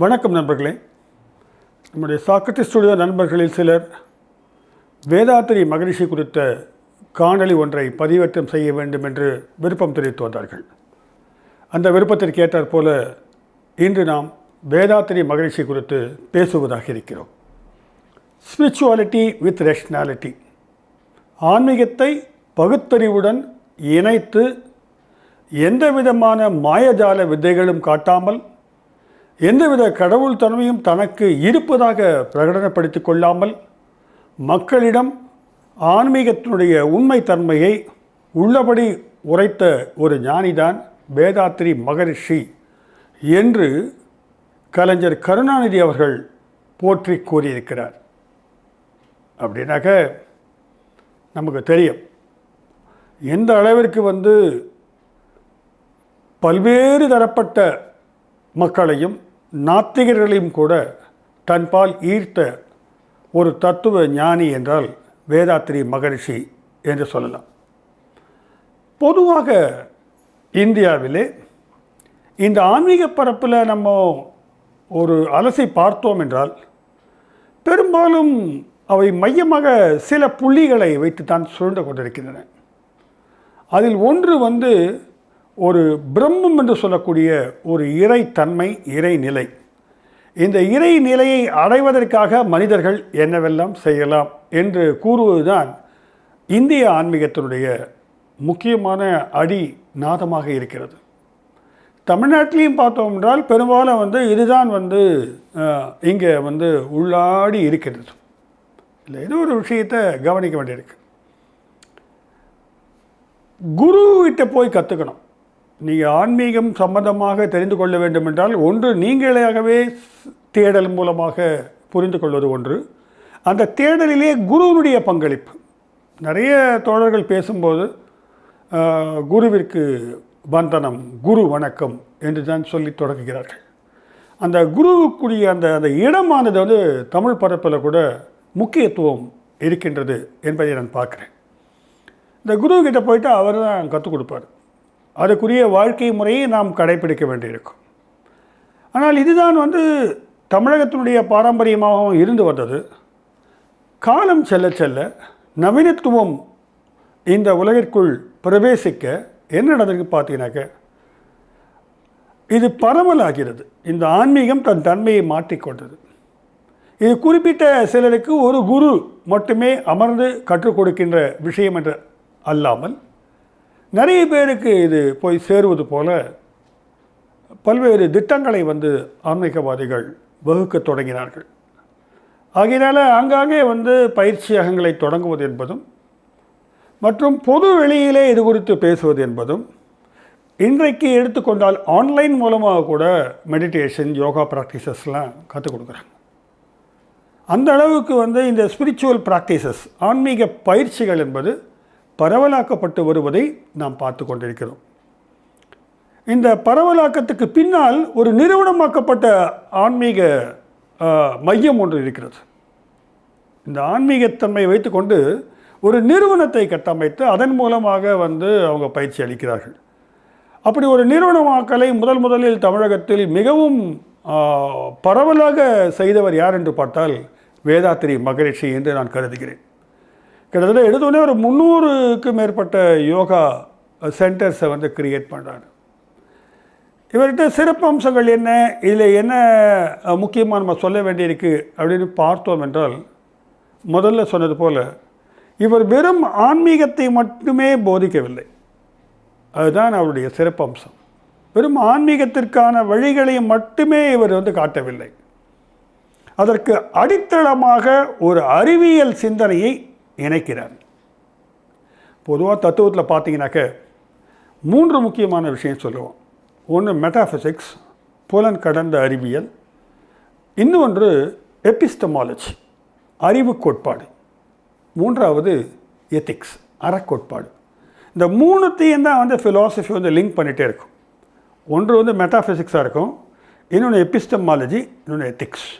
வணக்கம் நண்பர்களே. நம்முடைய சாக்ரட்டிஸ் ஸ்டுடியோ நண்பர்களில் சிலர் வேதாத்திரி மகரிஷி குறித்த காணொளி ஒன்றை பதிவேற்றம் செய்ய வேண்டும் என்று விருப்பம் தெரிவித்து வந்தார்கள். அந்த விருப்பத்திற்கு ஏற்றாற் போல இன்று நாம் வேதாத்திரி மகரிஷி குறித்து பேசுவதாக இருக்கிறோம். ஸ்பிரிச்சுவாலிட்டி வித் ரேஷனாலிட்டி, ஆன்மீகத்தை பகுத்தறிவுடன் இணைத்து எந்த விதமான மாயஜால வித்தைகளும் காட்டாமல், எந்தவித கடவுள் தன்மையும் தனக்கு இருப்பதாக பிரகடனப்படுத்தி கொள்ளாமல், மக்களிடம் ஆன்மீகத்தினுடைய உண்மை தன்மையை உள்ளபடி உரைத்த ஒரு ஞானிதான் வேதாத்திரி மகரிஷி என்று கலைஞர் கருணாநிதி அவர்கள் போற்றி கூறியிருக்கிறார். அப்படின்னாக்க நமக்கு தெரியும் எந்த அளவிற்கு பல்வேறு தரப்பட்ட மக்களையும் நாத்திகர்களையும் கூட தன்பால் ஈர்த்த ஒரு தத்துவ ஞானி என்றால் வேதாத்திரி மகரிஷி என்று சொல்லலாம். பொதுவாக இந்தியாவிலே இந்த ஆன்மீக பரப்பில் நம்ம ஒரு அலசி பார்த்தோம் என்றால் பெரும்பாலும் அவை மையமாக சில புள்ளிகளை வைத்துத்தான் சுழன்று கொண்டிருக்கின்றன. அதில் ஒன்று ஒரு பிரம்மம் என்று சொல்லக்கூடிய ஒரு இறைத்தன்மை, இறைநிலை. இந்த இறைநிலையை அடைவதற்காக மனிதர்கள் என்னவெல்லாம் செய்யலாம் என்று கூறுவதுதான் இந்திய ஆன்மீகத்தினுடைய முக்கியமான அடி நாதமாக இருக்கிறது. தமிழ்நாட்டிலையும் பார்த்தோம் என்றால் பெரும்பாலும் இதுதான் இங்கே உள்ளாடி இருக்கிறது. இல்லை, இது ஒரு விஷயத்தை கவனிக்க வேண்டியிருக்கு. குருவிட்ட போய் கற்றுக்கணும். நீங்கள் ஆன்மீகம் சம்பந்தமாக தெரிந்து கொள்ள வேண்டும் என்றால் ஒன்று நீங்களாகவே தேடல் மூலமாக புரிந்து கொள்வது ஒன்று. அந்த தேடலிலே குருவினுடைய பங்களிப்பு. நிறைய தோழர்கள் பேசும்போது குருவிற்கு வந்தனம், குரு வணக்கம் என்று தான் சொல்லி தொடங்குகிறார்கள். அந்த குருவுக்குரிய அந்த இடமானது தமிழ் பரப்பில் கூட முக்கியத்துவம் இருக்கின்றது என்பதை நான் பார்க்குறேன். இந்த குருக்கிட்ட போயிட்டு அவர் தான் கற்றுக் கொடுப்பார். அதுக்குரிய வாழ்க்கை முறையை நாம் கடைப்பிடிக்க வேண்டியிருக்கும். ஆனால் இதுதான் தமிழகத்தினுடைய பாரம்பரியமாகவும் இருந்து வந்தது. காலம் செல்ல செல்ல நவீனத்துவம் இந்த உலகிற்குள் பிரவேசிக்க என்ன நடந்திருக்கு பார்த்தீங்கன்னாக்க, இது பரவலாகிறது. இந்த ஆன்மீகம் தன் தன்மையை மாற்றிக்கொண்டது. இது குறிப்பிட்ட சிலருக்கு ஒரு குரு மட்டுமே அமர்ந்து கற்றுக் கொடுக்கின்ற விஷயம் என்று அல்லாமல் நிறைய பேருக்கு இது போய் சேருவது போல பல்வேறு திட்டங்களை ஆன்மீகவாதிகள் வகுக்க தொடங்கினார்கள். ஆகையினால் ஆங்காங்கே பயிற்சியகங்களை தொடங்குவது என்பதும் மற்றும் பொது வெளியிலே இது குறித்து பேசுவது என்பதும், இன்றைக்கு எடுத்துக்கொண்டால் ஆன்லைன் மூலமாக கூட மெடிடேஷன், யோகா ப்ராக்டிசஸ்லாம் கற்றுக் கொடுக்குறாங்க. அந்த அளவுக்கு இந்த ஸ்பிரிச்சுவல் ப்ராக்டிசஸ், ஆன்மீக பயிற்சிகள் என்பது பரவலாக்கப்பட்டு வருவதை நாம் பார்த்து கொண்டிருக்கிறோம். இந்த பரவலாக்கத்துக்கு பின்னால் ஒரு நிறுவனமாக்கப்பட்ட ஆன்மீக மையம் ஒன்று இருக்கிறது. இந்த ஆன்மீகத்தன்மையை வைத்துக்கொண்டு ஒரு நிறுவனத்தை கட்டமைத்து அதன் மூலமாக அவங்க பயிற்சி அளிக்கிறார்கள். அப்படி ஒரு நிறுவனமாக்கலை முதலில் தமிழகத்தில் மிகவும் பரவலாக செய்தவர் யார் என்று பார்த்தால் வேதாத்திரி மகரிஷி என்று நான் கருதுகிறேன். கிட்டத்தட்ட எடுத்தோடனே ஒரு 300க்கு மேற்பட்ட யோகா சென்டர்ஸை கிரியேட் பண்ணுறாரு. இவர்கிட்ட சிறப்பு அம்சங்கள் என்ன, இதில் என்ன முக்கியமாக நம்ம சொல்ல வேண்டியிருக்கு அப்படின்னு பார்த்தோம் என்றால், முதல்ல சொன்னது போல் இவர் வெறும் ஆன்மீகத்தை மட்டுமே போதிக்கவில்லை. அதுதான் அவருடைய சிறப்பு அம்சம். வெறும் ஆன்மீகத்திற்கான வழிகளை மட்டுமே இவர் காட்டவில்லை. அதற்கு அடித்தளமாக ஒரு அறிவியல் சிந்தனையை இணைக்கிறார். பொதுவாக தத்துவத்தில் பார்த்தீங்கன்னாக்க 3 முக்கியமான விஷயம் சொல்லுவோம். ஒன்று மெட்டாஃபிசிக்ஸ், புலன் கடந்த அறிவியல். இன்னொன்று எபிஸ்டமாலஜி, அறிவு கோட்பாடு. மூன்றாவது எத்திக்ஸ், அறக்கோட்பாடு. இந்த 3த்தையும் தான் ஃபிலாசபி லிங்க் பண்ணிகிட்டே இருக்கும். ஒன்று மெட்டாஃபிசிக்ஸாக இருக்கும், இன்னொன்று எபிஸ்டமாலஜி, இன்னொன்று எத்திக்ஸ்.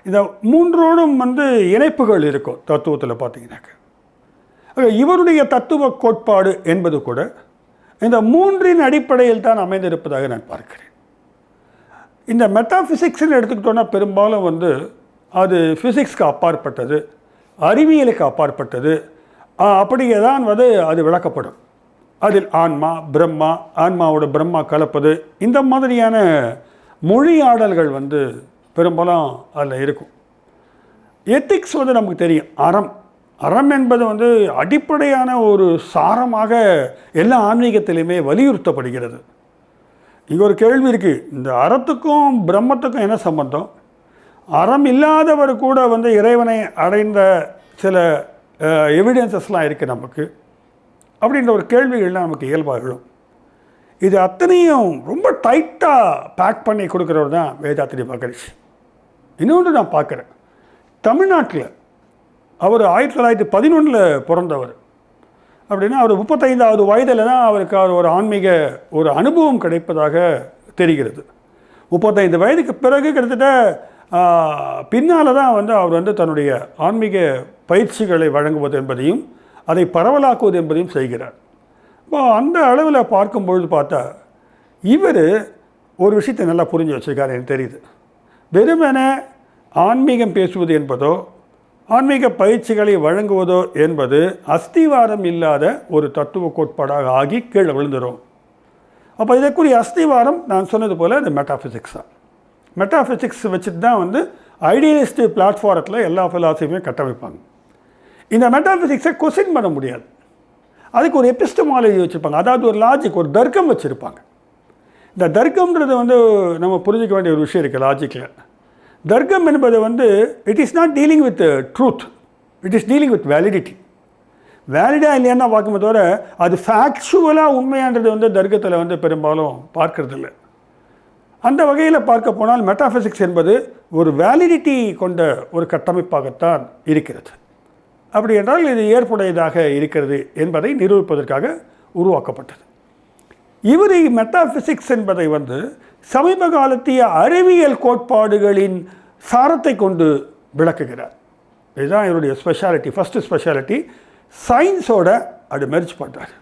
இந்த 3ோடும் இணைப்புகள் இருக்கும் தத்துவத்தில் பார்த்தீங்கன்னாக்க. இவருடைய தத்துவ கோட்பாடு என்பது கூட இந்த 3இன் அடிப்படையில் தான் அமைந்திருப்பதாக நான் பார்க்கிறேன். இந்த மெட்டாஃபிசிக்ஸ்ன்னு எடுத்துக்கிட்டோன்னா பெரும்பாலும் வந்து அது ஃபிசிக்ஸ்க்கு அப்பாற்பட்டது, அறிவியலுக்கு அப்பாற்பட்டது. அப்படியே தான் வந்து அது விளக்கப்படும். அதில் ஆன்மா, பிரம்மா, ஆன்மாவோட பிரம்மா கலப்பது, இந்த மாதிரியான மொழியாடல்கள் வந்து பெரும்பாலும் அதில் இருக்கும். எத்திக்ஸ் வந்து நமக்கு தெரியும். அறம் என்பது வந்து அடிப்படையான ஒரு சாரமாக எல்லா ஆன்மீகத்திலையுமே வலியுறுத்தப்படுகிறது. இங்கே ஒரு கேள்வி இருக்குது, இந்த அறத்துக்கும் பிரம்மத்துக்கும் என்ன சம்பந்தம்? அறம் இல்லாதவர் கூட வந்து இறைவனை அடைந்த சில எவிடன்சஸ்லாம் இருக்குது நமக்கு, அப்படின்ற ஒரு கேள்விகள்லாம் நமக்கு இயல்பாக எழும். இது அத்தனையும் ரொம்ப டைட்டாக பேக் பண்ணி கொடுக்குறவர் தான் வேதாத்ரி மகரிஷி. இன்னொன்று நான் பார்க்குறேன், தமிழ்நாட்டில் அவர் 1911 பிறந்தவர். அப்படின்னா அவர் 35வது வயதில் தான் அவருக்கு ஒரு ஆன்மீக ஒரு அனுபவம் கிடைப்பதாக தெரிகிறது. 35 வயதுக்கு பிறகு கிட்டத்தட்ட பின்னால் தான் வந்து அவர் வந்து தன்னுடைய ஆன்மீக பயிற்சிகளை வழங்குவது என்பதையும் அதை பரவலாக்குவது என்பதையும் செய்கிறார். இப்போ அந்த அளவில் பார்க்கும்பொழுது பார்த்தா இவர் ஒரு விஷயத்தை நல்லா புரிஞ்சு வச்சுருக்காரு எனக்கு தெரியுது. வெறுமனே ஆன்மீகம் பேசுவது என்பதோ ஆன்மீக பயிற்சிகளை வழங்குவதோ என்பது அஸ்திவாரம் இல்லாத ஒரு தத்துவ கோட்பாடாக ஆகி கீழே விழுந்துடும். அப்போ இதற்குரிய அஸ்திவாரம் நான் சொன்னது போல் இந்த மெட்டாஃபிசிக்ஸ் தான். மெட்டாஃபிசிக்ஸ் வச்சுட்டு தான் வந்து ஐடியலிஸ்ட் பிளாட்ஃபாரத்தில் எல்லா ஃபிலாசபியுமே கட்டமைப்பாங்க. இந்த மெட்டாஃபிசிக்ஸை கொஸ்டின் பண்ண முடியாது. அதுக்கு ஒரு எபிஸ்டமாலஜி வச்சுருப்பாங்க, அதாவது ஒரு லாஜிக், ஒரு தர்க்கம் வச்சுருப்பாங்க. இந்த தர்க்கம்ன்றது வந்து நம்ம புரிஞ்சிக்க வேண்டிய ஒரு விஷயம் இருக்குது லாஜிக்கில். தர்க்கம் என்பது வந்து it is not dealing with truth, it is dealing with validity. வேலிடாக இல்லையான்னா பார்க்குமே தவிர அது ஃபேக்சுவலாக உண்மையானது வந்து தர்க்கத்தில் வந்து பெரும்பாலும் பார்க்கறது இல்லை. அந்த வகையில் பார்க்க போனால் மெட்டாஃபிசிக்ஸ் என்பது ஒரு வேலிடிட்டி கொண்ட ஒரு கட்டமைப்பாகத்தான் இருக்கிறது. அப்படி என்றால் இது ஏற்புடையதாக இருக்கிறது என்பதை நிரூபிப்பதற்காக உருவாக்கப்பட்டது. இவர் மெட்டாஃபிசிக்ஸ் என்பதை வந்து சமீப காலத்திய அறிவியல் கோட்பாடுகளின் சாரத்தை கொண்டு விளக்குகிறார். இதுதான் இவருடைய ஸ்பெஷாலிட்டி. ஃபஸ்ட்டு ஸ்பெஷாலிட்டி சயின்ஸோட அது மெர்ஜ் பண்ணுறார்.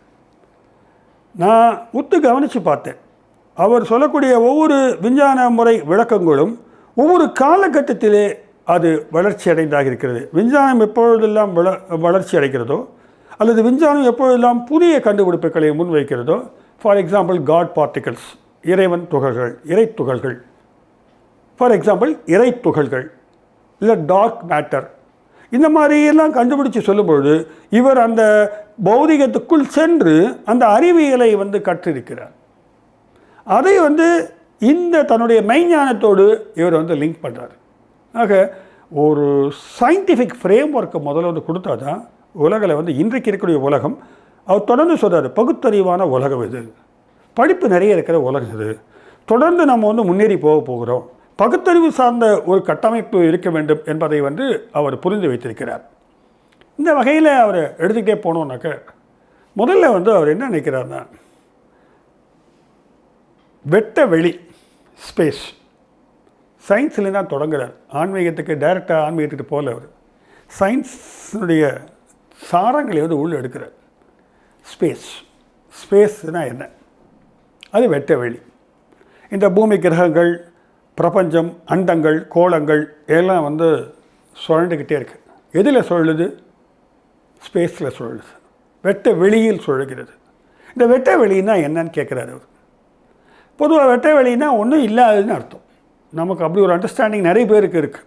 நான் உத்து கவனித்து பார்த்தேன், அவர் சொல்லக்கூடிய ஒவ்வொரு விஞ்ஞான முறை விளக்கங்களும் ஒவ்வொரு காலகட்டத்திலே அது வளர்ச்சி அடைந்தாக இருக்கிறது. விஞ்ஞானம் எப்பொழுதெல்லாம் வளர்ச்சி அடைகிறதோ அல்லது விஞ்ஞானம் எப்பொழுதெல்லாம் புதிய கண்டுபிடிப்புகளை முன்வைக்கிறதோ, ஃபார் எக்ஸாம்பிள் காட் பார்ட்டிகல்ஸ், இறைவன் துகள்கள், இறை துகள்கள், ஃபார் எக்ஸாம்பிள் இறை துகள்கள், இல்லை டார்க் மேட்டர், இந்த மாதிரியெல்லாம் கண்டுபிடிச்சு சொல்லும்பொழுது இவர் அந்த பௌதிகத்துக்குள் சென்று அந்த அறிவியலை வந்து கற்றிருக்கிறார். அதை வந்து இந்த தன்னுடைய மெய்ஞானத்தோடு இவர் வந்து லிங்க் பண்ணுறார். ஆக ஒரு சயின்டிஃபிக் ஃப்ரேம் ஒர்க்கை முதல்ல வந்து கொடுத்தா தான் உலகில் வந்து இன்றைக்கு இருக்கக்கூடிய உலகம், அவர் தொடர்ந்து சொல்கிறார், பகுத்தறிவான உலகம் இது, படிப்பு நிறைய இருக்கிற உலகம் இது, தொடர்ந்து நம்ம வந்து முன்னேறி போகிறோம், பகுத்தறிவு சார்ந்த ஒரு கட்டமைப்பு இருக்க வேண்டும் என்பதை வந்து அவர் புரிந்து வைத்திருக்கிறார். இந்த வகையில் அவர் எடுத்துக்கிட்டே போனோம்னாக்க முதல்ல வந்து அவர் என்ன நினைக்கிறார்னா, வெட்ட வெளி, ஸ்பேஸ், சயின்ஸில் தான் தொடங்குகிறார். ஆன்மீகத்துக்கு டைரெக்டாக ஆன்மீகத்துக்கு போகல. அவர் சயின்ஸுடைய சாரங்களை வந்து உள்ளே எடுக்கிறார். ஸ்பேஸ்னால் என்ன? அது வெட்ட வெளி. இந்த பூமி கிரகங்கள், பிரபஞ்சம், அண்டங்கள், கோளங்கள் எல்லாம் வந்து சுழண்டுக்கிட்டே இருக்குது. எதில் சுழலுது? ஸ்பேஸில் சுழலுது, வெட்ட வெளியில் சுழல்கிறது. இந்த வெட்ட வெளின்னா என்னன்னு கேட்குறாரு அவர். பொதுவாக வெட்ட வெளின்னா ஒன்றும் இல்லாததுன்னு அர்த்தம். நமக்கு அப்படி ஒரு அண்டர்ஸ்டாண்டிங் நிறைய பேருக்கு இருக்குது.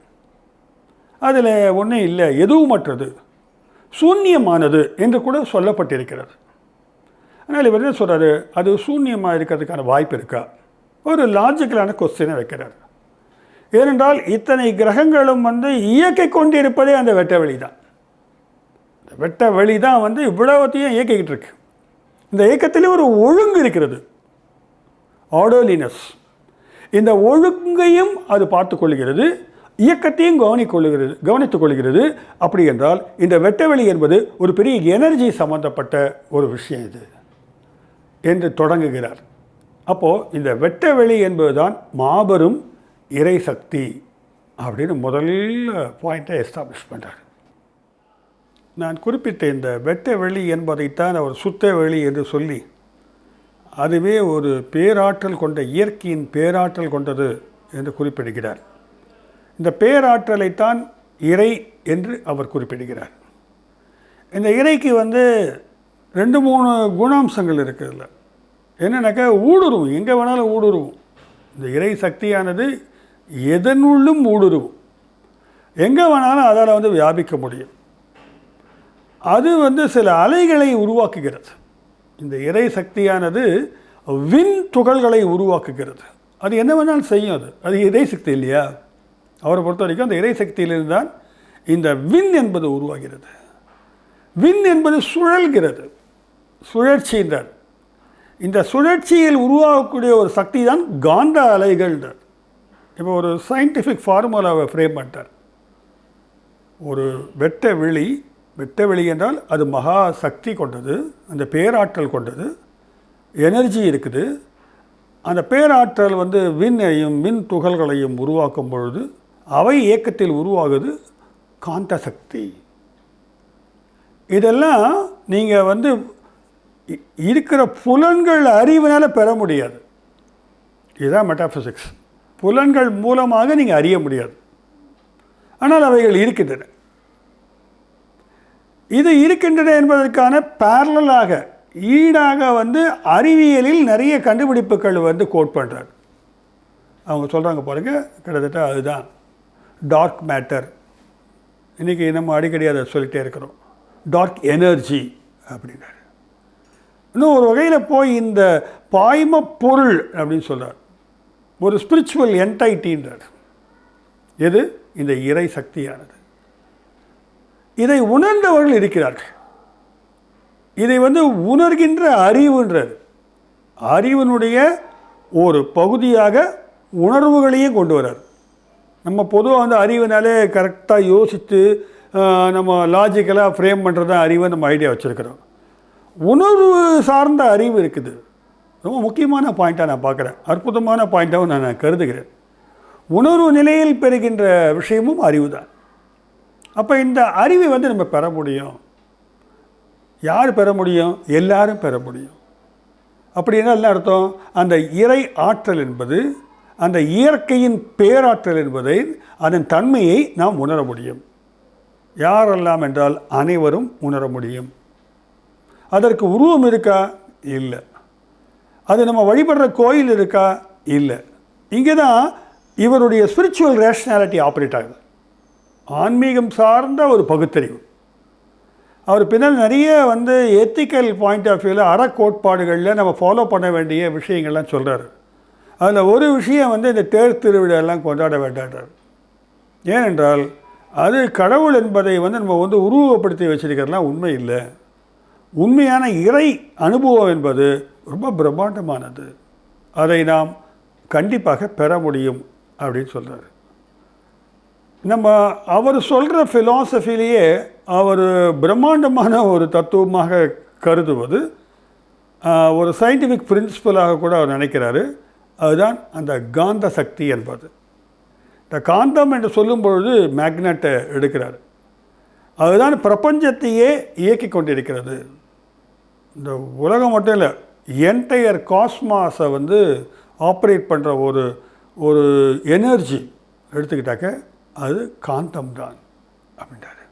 அதில் ஒன்றும் இல்லை, எதுவுமற்றது, சூன்யமானது என்று கூட சொல்லப்பட்டிருக்கிறது. அதனால் இவர் என்ன சொல்கிறாரு, அது சூன்யமாக இருக்கிறதுக்கான வாய்ப்பு இருக்கா? ஒரு லாஜிக்கலான கொஸ்டினை வைக்கிறார். ஏனென்றால் இத்தனை கிரகங்களும் வந்து இயக்கி கொண்டு இருப்பதே அந்த வெட்ட வெளி தான். இந்த வெட்ட வெளி தான் வந்து இவ்வளவத்தையும் இயக்கிக்கிட்டு இருக்கு. இந்த இயக்கத்திலே ஒரு ஒழுங்கு இருக்கிறது, ஆர்டர்லினஸ். இந்த ஒழுங்கையும் அது பார்த்து கொள்கிறது, இயக்கத்தையும் கவனித்துக் கொள்கிறது. அப்படி என்றால் இந்த வெட்டவெளி என்பது ஒரு பெரிய எனர்ஜி சம்பந்தப்பட்ட ஒரு விஷயம் இது என்று தொடங்குகிறார். அப்போது இந்த வெட்டவெளி என்பதுதான் மாபெரும் இறை சக்தி அப்படின்னு முதல்ல பாயிண்ட்டை எஸ்டாப்ளிஷ் பண்ணுறார். நான் குறிப்பிட்ட இந்த வெட்டவெளி என்பதைத்தான் அவர் சுத்த வெளி என்று சொல்லி, அதுவே ஒரு பேராற்றல் கொண்ட, இயற்கையின் பேராற்றல் கொண்டது என்று குறிப்பிடுகிறார். இந்த பேராற்றலைத்தான் இறை என்று அவர் குறிப்பிடுகிறார். இந்த இறைக்கு 2-3 குணாம்சங்கள் இருக்குதுல்ல. என்னன்னாக்கா ஊடுருவும், எங்கே வேணாலும் ஊடுருவும். இந்த இறை சக்தியானது எதனுள்ளும் ஊடுருவும், எங்கே வேணாலும் அதால் வியாபிக்க முடியும். அது சில அலைகளை உருவாக்குகிறது. இந்த இறை சக்தியானது விண் துகள்களை உருவாக்குகிறது. அது என்ன வேணாலும் செய்யும். அது இறை சக்தி இல்லையா? அவரை பொறுத்த வரைக்கும் அந்த இறை சக்தியிலிருந்து தான் இந்த விண் என்பது உருவாகிறது. விண் என்பது சுழல்கிறது, சுழற்சின்றார். இந்த சுழற்சியில் உருவாகக்கூடிய ஒரு சக்தி தான் காந்த அலைகள்ன்றார். இப்போ ஒரு சயின்டிஃபிக் ஃபார்முலாவை ஃப்ரேம் பண்ணிட்டார். ஒரு வெட்ட வெளி என்றால் அது மகா சக்தி கொண்டது, அந்த பேராற்றல் கொண்டது, எனர்ஜி இருக்குது. அந்த பேராற்றல் விண்ணையும் மின் துகள்களையும் உருவாக்கும் பொழுது அவை இயக்கத்தில் உருவாகுது காந்த சக்தி. இதெல்லாம் நீங்கள் இருக்கிற புலன்கள் அறிவினால் பெற முடியாது. இதுதான் மெட்டாஃபிசிக்ஸ். புலன்கள் மூலமாக நீங்கள் அறிய முடியாது, ஆனால் அவைகள் இருக்கின்றன. இது இருக்கின்றன என்பதற்கான பேரலாக ஈடாக அறிவியலில் நிறைய கண்டுபிடிப்புகள் கோட் பண்ணுறார். அவங்க சொல்கிறாங்க பாருங்கள், கிட்டத்தட்ட அதுதான் டார்க் மேட்டர். இன்றைக்கி நம்ம அடிக்கடி அதை சொல்லிகிட்டே இருக்கிறோம். டார்க் எனர்ஜி அப்படின்னாரு. இன்னும் ஒரு வகையில் போய் இந்த பாய்ம பொருள் அப்படின்னு சொல்கிறார். ஒரு ஸ்பிரிச்சுவல் என்டைட்டின்றார். எது? இந்த இறை சக்தியானது. இதை உணர்ந்தவர்கள் இருக்கிறார்கள். இதை உணர்கின்ற அறிவுன்றது. அறிவினுடைய ஒரு பகுதியாக உணர்வுகளையும் கொண்டு வரார். நம்ம பொதுவாக அறிவினாலே கரெக்டாக யோசித்து நம்ம லாஜிக்கலாக ஃப்ரேம் பண்ணுறது தான் அறிவை நம்ம ஐடியா வச்சுருக்கிறோம். உணர்வு சார்ந்த அறிவு இருக்குது. ரொம்ப முக்கியமான பாயிண்ட்டாக நான் பார்க்குறேன், அற்புதமான பாயிண்ட்டாகவும் நான் கருதுகிறேன். உணர்வு நிலையில் பெறுகின்ற விஷயமும் அறிவு தான். அப்போ இந்த அறிவை நம்ம பெற முடியும். யார் பெற முடியும்? எல்லாரும் பெற முடியும். அப்படின்னா என்ன அர்த்தம்? அந்த இறை ஆற்றல் என்பது, அந்த இயற்கையின் பேராற்றல் என்பதை, அதன் தன்மையை நாம் உணர முடியும். யாரெல்லாம் என்றால் அனைவரும் உணர முடியும். அதற்கு உருவம் இருக்கா? இல்லை. அது நம்ம வழிபடுற கோயில் இருக்கா? இல்லை. இங்கே தான் இவருடைய ஸ்பிரிச்சுவல் ரேஷனாலிட்டி ஆப்ரேட் ஆகுது. ஆன்மீகம் சார்ந்த ஒரு பகுத்தறிவு. அவர் பின்னால் நிறைய எத்திக்கல் பாயிண்ட் ஆஃப் வியூவில் அறக்கோட்பாடுகளில் நம்ம ஃபாலோ பண்ண வேண்டிய விஷயங்கள்லாம் சொல்கிறார். அதில் ஒரு விஷயம் இந்த தேர் திருவிழாலாம் கொண்டாட வேண்டாட்டார். ஏனென்றால் அது கடவுள் என்பதை நம்ம உருவப்படுத்தி வச்சிருக்கிறதுலாம் உண்மை இல்லை. உண்மையான இறை அனுபவம் என்பது ரொம்ப பிரம்மாண்டமானது. அதை நாம் கண்டிப்பாக பெற முடியும் அப்படின்னு சொல்கிறார். நம்ம அவர் சொல்கிற ஃபிலாசபிலேயே அவர் பிரம்மாண்டமான ஒரு தத்துவமாக கருதுவது ஒரு சயின்டிஃபிக் பிரின்சிபலாக கூட அவர் நினைக்கிறாரு. அதுதான் அந்த காந்த சக்தி என்பது. இந்த காந்தம் என்று சொல்லும் பொழுது மேக்னெட்டை எடுக்கிறார். அதுதான் பிரபஞ்சத்தையே இயக்கி கொண்டிருக்கிறது. இந்த உலகம் மட்டும் இல்லை, என்டையர் காஸ்மாஸை ஆப்ரேட் பண்ணுற ஒரு எனர்ஜி எடுத்துக்கிட்டாக்க அது காந்தம் தான் அப்படின்றாரு.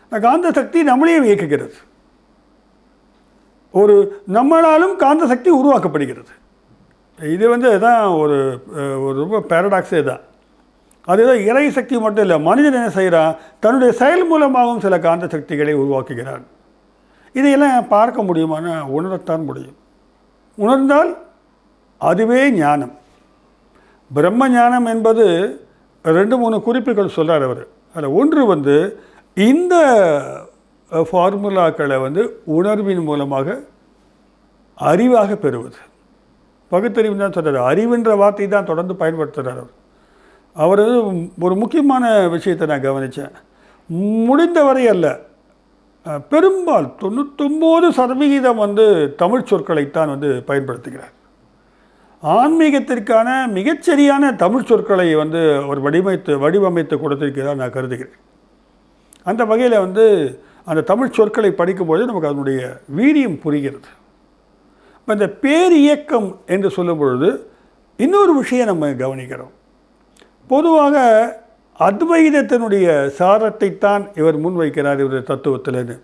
இந்த காந்த சக்தி நம்மளையும் இயக்குகிறது. நம்மளாலும் காந்த சக்தி உருவாக்கப்படுகிறது. இது தான் ஒரு ரொம்ப பேரடாக்ஸே தான். அதுதான் இறை சக்தி மட்டும் இல்லை, மனிதன் என்ன செய்கிறான்? தன்னுடைய செயல் மூலமாகவும் சில காந்த சக்திகளை உருவாக்குகிறான். இதையெல்லாம் பார்க்க முடியுமானா உணரத்தான் முடியும். உணர்ந்தால் அதுவே ஞானம். பிரம்ம ஞானம் என்பது 2-3 குறிப்புகள் சொல்கிறார் அவர். அதில் ஒன்று இந்த ஃபார்முலாக்களை உணர்வின் மூலமாக அறிவாக பெறுவது. பகுத்தறிவு தான் சொல்கிறார். அறிவுன்ற வார்த்தை தான் தொடர்ந்து பயன்படுத்துகிறார் அவர். ஒரு முக்கியமான விஷயத்தை நான் கவனித்தேன். முடிந்தவரை அல்ல, பெரும்பால் 99% தமிழ் சொற்களைத்தான் பயன்படுத்துகிறார். ஆன்மீகத்திற்கான மிகச்சரியான தமிழ் சொற்களை அவர் வடிவமைத்து கொடுத்திருக்கிறார் நான் கருதுகிறேன். அந்த வகையில் அந்த தமிழ் சொற்களை படிக்கும்போது நமக்கு அதனுடைய வீரியம் புரிகிறது. இப்போ இந்த பேரியக்கம் என்று சொல்லும் பொழுது இன்னொரு விஷயம் நம்ம கவனிக்கிறோம். பொதுவாக அத்வைதத்தினுடைய சாரத்தைத்தான் இவர் முன்வைக்கிறார் இவருடைய தத்துவத்தில்னு.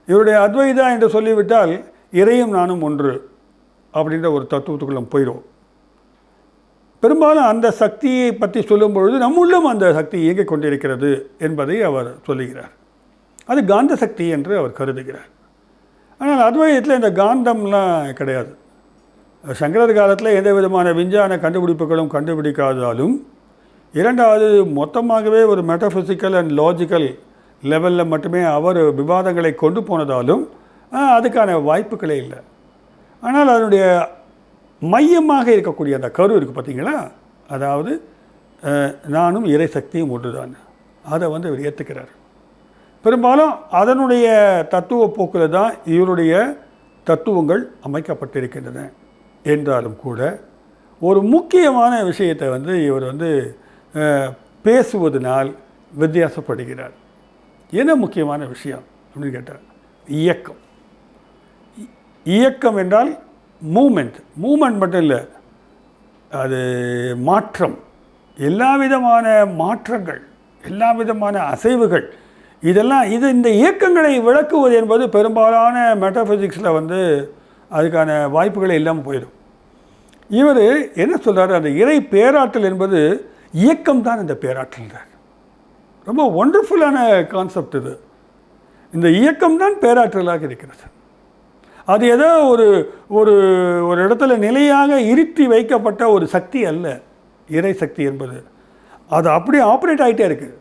இவருடைய அத்வைதா என்று சொல்லிவிட்டால் இறையும் நானும் ஒன்று அப்படின்ற ஒரு தத்துவத்துக்குள்ள போயிடும். பெரும்பாலும் அந்த சக்தியை பற்றி சொல்லும் பொழுது நம்முள்ளும் அந்த சக்தி இயங்கிக் கொண்டிருக்கிறது என்பதை அவர் சொல்லுகிறார். அது காந்த சக்தி என்று அவர் கருதுகிறார். ஆனால் அத்வைதத்தில் இந்த காந்தம்லாம் கிடையாது. சங்கரர் காலத்தில் எந்த விதமான விஞ்ஞான கண்டுபிடிப்புகளும் கண்டுபிடிக்காதாலும், இரண்டாவது மொத்தமாகவே ஒரு மெட்டபிசிக்கல் அண்ட் லாஜிக்கல் லெவலில் மட்டுமே அவர் விவாதங்களை கொண்டு போனதாலும் அதுக்கான வாய்ப்புகளே இல்லை. ஆனால் அதனுடைய மையமாக இருக்கக்கூடிய அந்த கரு இருக்குது பார்த்தீங்களா, அதாவது நானும் இறை சக்தியும் ஒன்று தான், அதை இவர் ஏற்றுக்கிறார். பெரும்பாலும் அதனுடைய தத்துவ போக்கில் தான் இவருடைய தத்துவங்கள் அமைக்கப்பட்டிருக்கின்றன. என்றாலும் கூட ஒரு முக்கியமான விஷயத்தை இவர் பேசுவதனால் வித்தியாசப்படுகிறார். என்ன முக்கியமான விஷயம் அப்படின்னு கேட்டால், இயக்கம். இயக்கம் என்றால் மூமெண்ட் மட்டும் இல்லை, அது மாற்றம், எல்லா விதமான மாற்றங்கள், எல்லா விதமான அசைவுகள், இந்த இயக்கங்களை விளக்குவது என்பது பெரும்பாலான மெட்டாஃபிசிக்ஸில் அதுக்கான வாய்ப்புகளே இல்லாமல் போயிடும். இவர் என்ன சொல்கிறார், அந்த இறை பேராற்றல் என்பது இயக்கம் தான் இந்த பேராற்றல்ன்றார். ரொம்ப ஒண்டர்ஃபுல்லான கான்செப்ட் இது. இந்த இயக்கம் தான் பேராற்றலாக இருக்கிறது. அது ஏதோ ஒரு இடத்துல நிலையாக இருத்தி வைக்கப்பட்ட ஒரு சக்தி அல்ல இறை சக்தி என்பது. அது அப்படியே ஆப்ரேட் ஆகிட்டே இருக்குது.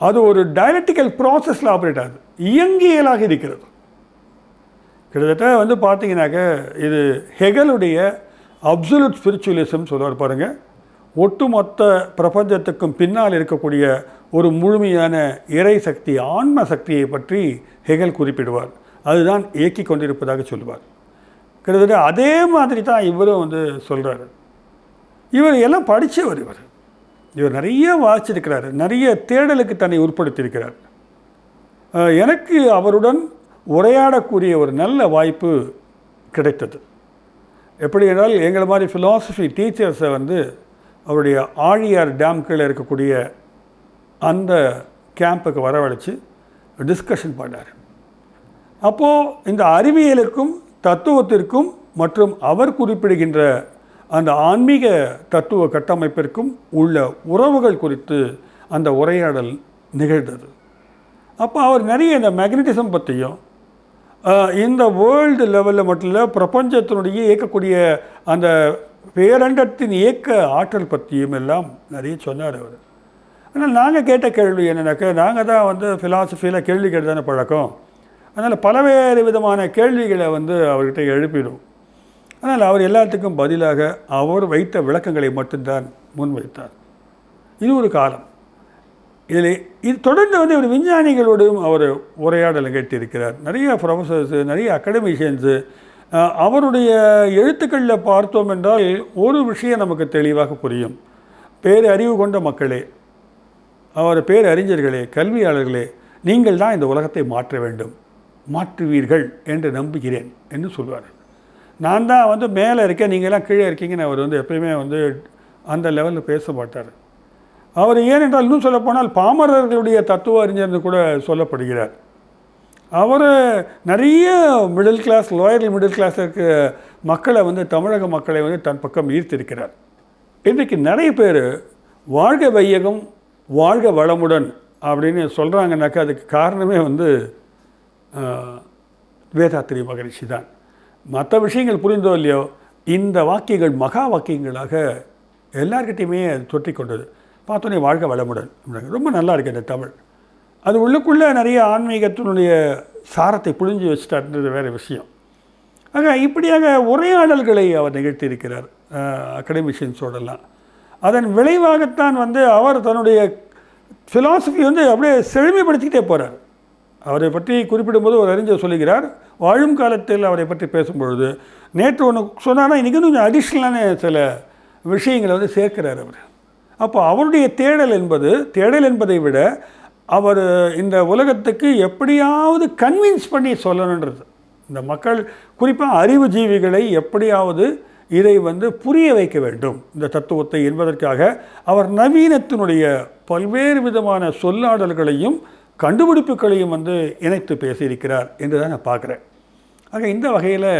அது ஒரு டயலக்டிக்கல் ப்ராசஸில் ஆப்ரேட் ஆகுது, இயங்கியலாக இருக்கிறது. கிட்டத்தட்ட பார்த்தீங்கன்னாக்க இது ஹெகலுடைய அப்சல்யூட் ஸ்பிரிச்சுவலிசம் சொல்லுவார் பாருங்கள். ஒட்டுமொத்த பிரபஞ்சத்துக்கும் பின்னால் இருக்கக்கூடிய ஒரு முழுமையான இறை சக்தி, ஆன்ம சக்தியை பற்றி ஹெகல் குறிப்பிடுவார். அதுதான் இயக்கி கொண்டிருப்பதாக சொல்லுவார். கிட்டத்தட்ட அதே மாதிரி தான் இவரும் சொல்கிறார். இவர் எல்லாம் படித்தவர். இவர் நிறைய வாசிச்சிருக்கிறார், நிறைய தேடலுக்கு தன்னை உட்படுத்தியிருக்கிறார். எனக்கு அவருடன் உரையாடக்கூடிய ஒரு நல்ல வாய்ப்பு கிடைத்தது. எப்படி என்றால், எங்களை மாதிரி ஃபிலாசபி டீச்சர்ஸை அவருடைய ஆழியார் டேம் கீழே இருக்கக்கூடிய அந்த கேம்புக்கு வரவழைச்சு டிஸ்கஷன் பண்ணார். அப்போது இந்த அறிவியலுக்கும் தத்துவத்திற்கும் மற்றும் அவர் குறிப்பிடுகின்ற அந்த ஆன்மீக தத்துவ கட்டமைப்பிற்கும் உள்ள உறவுகள் குறித்து அந்த உரையாடல் நிகழ்ந்தது. அப்போ அவர் நிறைய இந்த மேக்னட்டிசம் பற்றியும், இந்த வேர்ல்டு லெவலில் மட்டும் இல்லை, பிரபஞ்சத்தினுடைய இயக்கக்கூடிய அந்த பேரண்டத்தின் இயக்க ஆற்றல் பற்றியும் எல்லாம் நிறைய சொன்னார் அவர். ஆனால் நாங்கள் கேட்ட கேள்வி என்னென்னாக்கா, நாங்கள் தான் ஃபிலாசபியில் கேள்வி கேட்டுதான பழக்கம். அதனால் பலவேறு விதமான கேள்விகளை அவர்கிட்ட எழுப்பிடும். ஆனால் அவர் எல்லாத்துக்கும் பதிலாக அவர் வைத்த விளக்கங்களை மட்டும்தான் முன்வைத்தார். இது ஒரு காலம். இது தொடர்ந்து ஒரு விஞ்ஞானிகளோடும் அவர் உரையாடல் கேட்டிருக்கிறார். நிறைய ப்ரொஃபஸர்ஸு, நிறைய அகடமிஷியன்ஸு. அவருடைய எழுத்துக்களில் பார்த்தோம் என்றால் ஒரு விஷயம் நமக்கு தெளிவாக புரியும். பேரறிவு கொண்ட மக்களே, அவர் பேரறிஞர்களே, கல்வியாளர்களே, நீங்கள் தான் இந்த உலகத்தை மாற்ற வேண்டும், மாற்றுவீர்கள் என்று நம்புகிறேன் என்று சொல்வார். நான் தான் மேலே இருக்கேன், நீங்கள்லாம் கீழே இருக்கீங்கன்னு அவர் எப்பயுமே அந்த லெவலில் பேச மாட்டார். அவர் ஏனென்றால் இன்னும் சொல்லப்போனால் பாமரர்களுடைய தத்துவ அறிஞர்னு கூட சொல்லப்படுகிறார். அவர் நிறைய middle class, lower middle class இருக்க மக்களை தமிழக மக்களை தன் பக்கம் ஈர்த்திருக்கிறார். இன்றைக்கு நிறைய பேர் வாழ்க வையகம் வாழ்க வளமுடன் அப்படின்னு சொல்கிறாங்கன்னாக்கா அதுக்கு காரணமே வேதாத்திரி மகரிஷி தான். மற்ற விஷயங்கள் புரிந்தோ இல்லையோ, இந்த வாக்கியங்கள் மகா வாக்கியங்களாக எல்லார்கிட்டையுமே அது தொற்றி கொண்டது. பார்த்தோன்னே வாழ்க வளமுடன், ரொம்ப நல்லா இருக்குது இந்த தமிழ். அது உள்ளுக்குள்ளே நிறைய ஆன்மீகத்தினுடைய சாரத்தை புழிஞ்சு வச்சுட்டாருன்றது வேறு விஷயம். ஆக இப்படியாக உரையாடல்களை அவர் நிகழ்த்தியிருக்கிறார் அகடமிஷியன்ஸோடெல்லாம். அதன் விளைவாகத்தான் அவர் தன்னுடைய ஃபிலாசபி அப்படியே செழுமைப்படுத்திக்கிட்டே போகிறார். அவரை பற்றி குறிப்பிடும்போது ஒரு அறிஞர் சொல்லுகிறார், வாழும் காலத்தில் அவரை பற்றி பேசும்பொழுது நேற்று ஒன்று சொன்னார்னா இன்றைக்கி கொஞ்சம் அடிஷ்னலான சில விஷயங்களை சேர்க்கிறார் அவர். அப்போ அவருடைய தேடல் என்பதை விட அவர் இந்த உலகத்துக்கு எப்படியாவது கன்வின்ஸ் பண்ணி சொல்லணுன்றது. இந்த மக்கள், குறிப்பாக அறிவு ஜீவிகளை எப்படியாவது இதை புரிய வைக்க வேண்டும் இந்த தத்துவத்தை என்பதற்காக அவர் நவீனத்தினுடைய பல்வேறு விதமான சொல்லாடல்களையும் கண்டுபிடிப்புகளையும் இணைத்து பேசியிருக்கிறார் என்று தான் நான் பார்க்குறேன். ஆக இந்த வகையில்